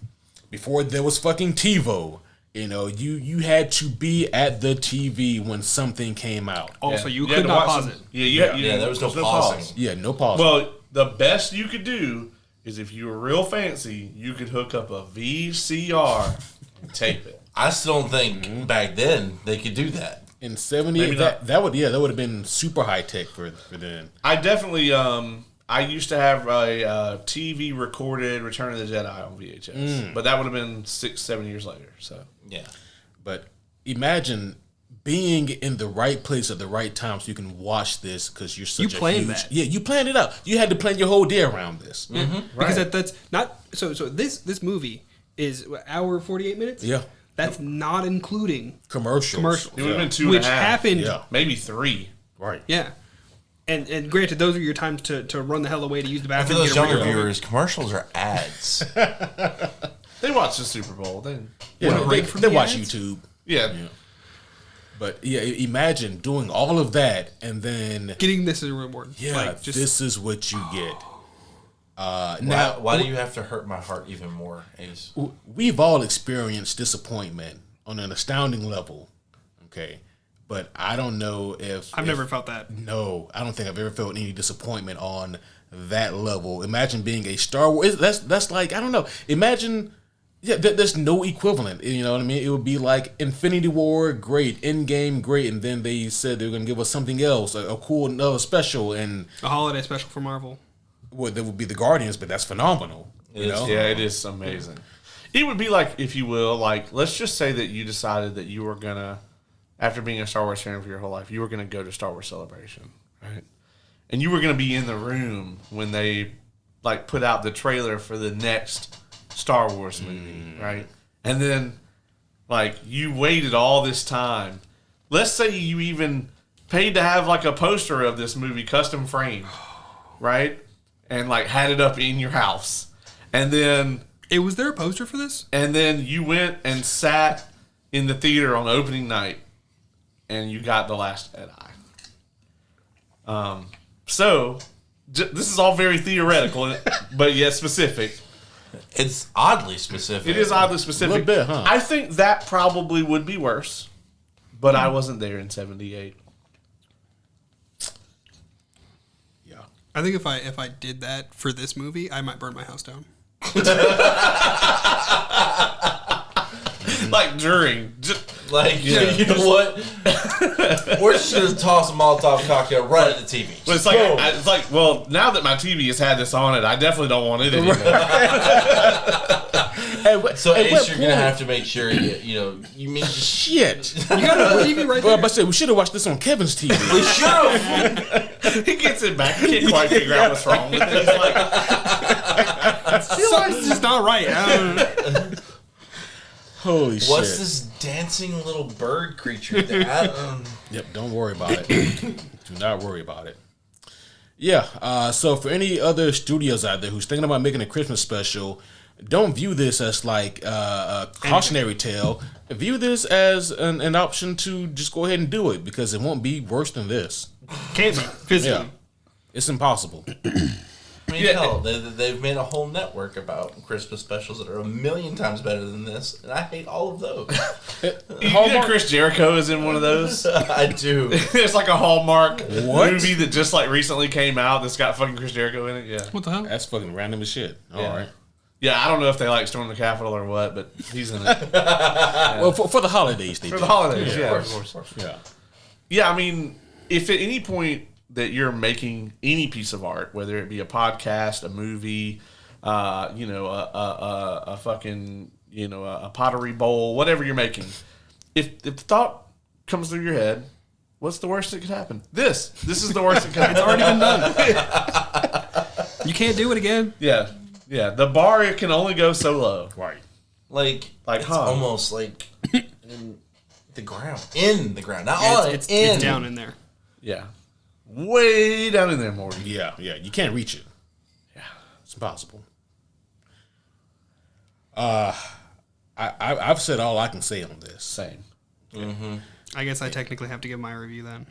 before there was fucking TiVo, you had to be at the TV when something came out.
Also, you
had
could
to
not
watch
pause
some-
it.
Yeah, there was no pausing.
Yeah, no pause.
Well, the best you could do is if you were real fancy, you could hook up a VCR and tape it.
I still don't think back then they could do that.
In 70,
Maybe
that would have been super high tech for then.
I definitely I used to have a TV recorded Return of the Jedi on VHS, but that would have been 6-7 years later. So
Yeah.
But imagine being in the right place at the right time so you can watch this because you're such
You
a
planned
huge...
that.
Yeah, you planned it out. You had to plan your whole day around this.
Because that's not so. So this movie is what, hour 48 minutes.
Yeah.
That's not including
Commercials.
It would have been 2.5.
which happened.
Yeah.
Maybe 3.
Right.
Yeah. And granted, those are your times to run the hell away to use the
And for
bathroom.
those
get a
younger
refill.
viewers, commercials are ads.
They watch the Super Bowl.
Yeah,
a break from
they
the
watch
ads?
YouTube.
Yeah.
But yeah, imagine doing all of that and then...
Getting this as a reward.
Yeah,
Like, just,
this is what you get. Now,
Why do you have to hurt my heart even more, Ace?
we've all experienced disappointment on an astounding level, okay? But I don't know if...
I've never felt that.
No, I don't think I've ever felt any disappointment on that level. Imagine being a Star Wars... That's like, I don't know. Imagine... Yeah, there's no equivalent. You know what I mean? It would be like Infinity War, great. Endgame, great. And then they said they were going to give us something else, a cool another special. And
A holiday special for Marvel.
well, there would be the Guardians, but that's phenomenal. You know?
Yeah, it is amazing. It would be like, if you will, like, let's just say that you decided that you were going to, after being a Star Wars fan for your whole life, you were going to go to Star Wars Celebration, right? And you were going to be in the room when they, like, put out the trailer for the next Star Wars movie, right? And then, like, you waited all this time. Let's say you even paid to have, like, a poster of this movie custom framed, right? And, like, had it up in your house. And then...
Was there a poster for this?
And then you went and sat in the theater on opening night, and you got The Last Jedi. So, this is all very theoretical, but yet specific.
It's oddly specific.
It is oddly specific.
A little bit, huh?
I think that probably would be worse, but I wasn't there in '78.
Yeah.
I think if I did that for this movie, I might burn my house down.
Like during, just,
Like, you know what? We're just going to toss a Molotov cocktail right at the TV.
but it's like, well, now that my TV has had this on it, I definitely don't want it anymore.
So, Ace, you're going to have to make sure you mean
Shit.
You got a TV right
Well,
there.
but say we should have watched this on Kevin's TV.
we should have.
He gets it back. He can't quite figure out what's wrong with it. He's like,
Something's just not right. I don't know.
Holy shit.
What's this dancing little bird creature there?
Yep, don't worry about it. Do not worry about it. Yeah, so for any other studios out there who's thinking about making a Christmas special, don't view this as like a cautionary tale. View this as an option to just go ahead and do it because it won't be worse than this.
Can't be physically.
Yeah, it's impossible.
I mean, hell, they've made a whole network about Christmas specials that are a million times better than this, and I hate all of those.
you know Chris Jericho is in one of those?
I do.
There's like a Hallmark
What?
movie that just like recently came out that's got fucking Chris Jericho in it. Yeah.
What the hell?
That's fucking random as shit. All
Yeah.
right.
Yeah, I don't know if they like storm the Capitol or what, but he's in it.
Well, for the holidays, they
For
do.
the holidays, yeah.
Of course.
Yeah.
Yeah, I mean, if at any point that you're making any piece of art, whether it be a podcast, a movie, a fucking, a pottery bowl, whatever you're making, if the thought comes through your head, what's the worst that could happen? This is the worst that could happen.
It's already been done. You can't do it again.
Yeah. The bar can only go so low.
Right.
Like it's
huh?
almost like in the ground. In the ground. Not
Yeah,
on
it's
in.
down in there.
Yeah. Way down in there, Morty.
Yeah. You can't reach it.
Yeah.
It's impossible. I've said all I can say on this.
Same.
I guess I technically have to give my review then.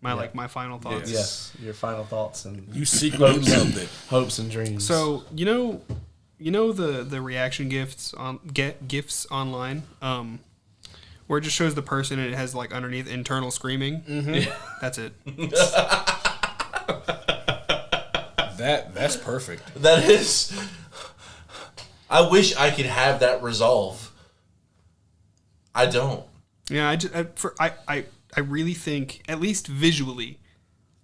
My final thoughts.
Yes. Your final thoughts and
You secretly loved it.
hopes and dreams.
So you know the reaction gifts online, where it just shows the person and it has like underneath internal screaming. Mm-hmm. That's it.
That's perfect.
That is. I wish I could have that resolve. I don't.
Yeah, I really think, at least visually,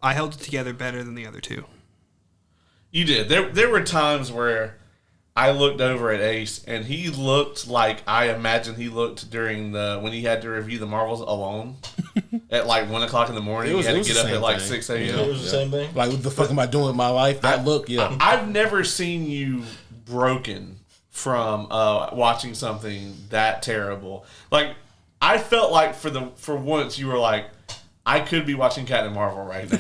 I held it together better than the other two.
You did. There were times where I looked over at Ace, and he looked like I imagine he looked during when he had to review the Marvels alone at like 1 o'clock in the morning. He had to get up at like 6 a.m.
It was the same thing.
Like, what the fuck am I doing with my life? That look, yeah.
I've never seen you broken from watching something that terrible. Like, I felt like for once you were like, I could be watching Captain Marvel right now.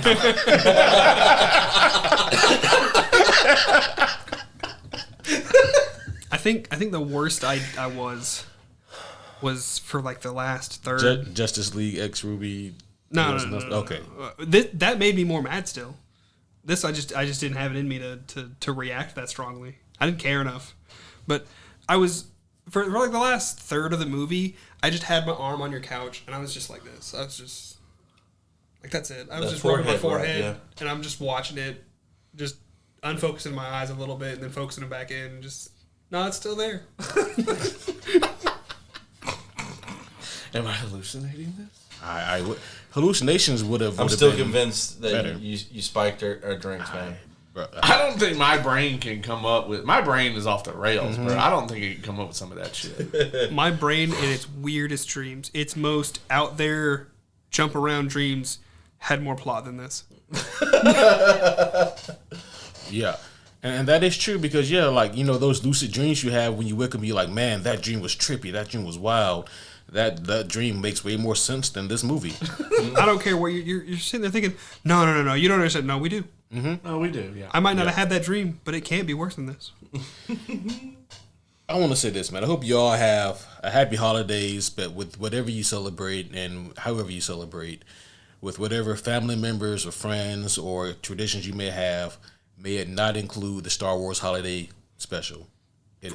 I think the worst I was for like the last third.
Justice League X Ruby.
No.
Okay.
That made me more mad still. This I just didn't have it in me to react that strongly. I didn't care enough. But I was for like the last third of the movie, I just had my arm on your couch and I was just like this. I was just like, that's it. I was just rubbing my forehead, right, and I'm just watching it, just unfocusing my eyes a little bit and then focusing them back in. Just, no, it's still there.
Am I hallucinating this?
Hallucinations would have.
I'm still convinced that you spiked our drinks, man.
I don't think my brain can come up with. My brain is off the rails, bro. I don't think it can come up with some of that shit.
My brain in its weirdest dreams, its most out there jump around dreams, had more plot than this.
Yeah. And that is true because, yeah, like, you know, those lucid dreams you have when you wake up and you're like, man, that dream was trippy. That dream was wild. That dream makes way more sense than this movie.
I don't care what you're sitting there thinking, no, you don't understand. No, we do.
Mm-hmm.
No, we do, yeah.
I might not have had that dream, but it can't be worse than this.
I want to say this, man. I hope you all have a happy holidays, but with whatever you celebrate and however you celebrate, with whatever family members or friends or traditions you may have, may it not include the Star Wars holiday special.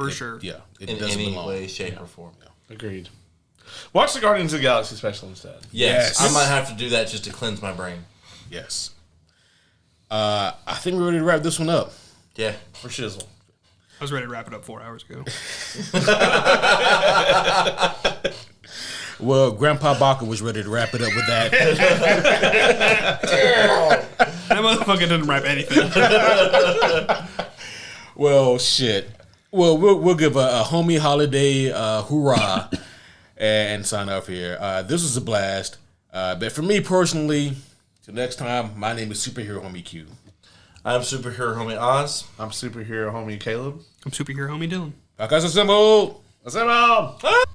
Sure.
Yeah. It
In
doesn't
any
belong.
way, shape, or form.
Yeah.
Agreed. Watch the Guardians of the Galaxy special instead.
Yes.
Yes.
I might have to do that just to cleanse my brain.
Yes. I think we're ready to wrap this one up.
Yeah.
For shizzle.
I was ready to wrap it up 4 hours ago.
Well, Grandpa Baca was ready to wrap it up with that.
That motherfucker doesn't wrap anything.
Well, shit. Well, we'll give a homie holiday hoorah and sign off here. This was a blast. But for me personally, till next time, my name is Superhero Homie Q.
I'm superhero homie Oz.
I'm superhero homie Caleb.
I'm superhero homie Dylan.
Podcast assembled.
Assemble!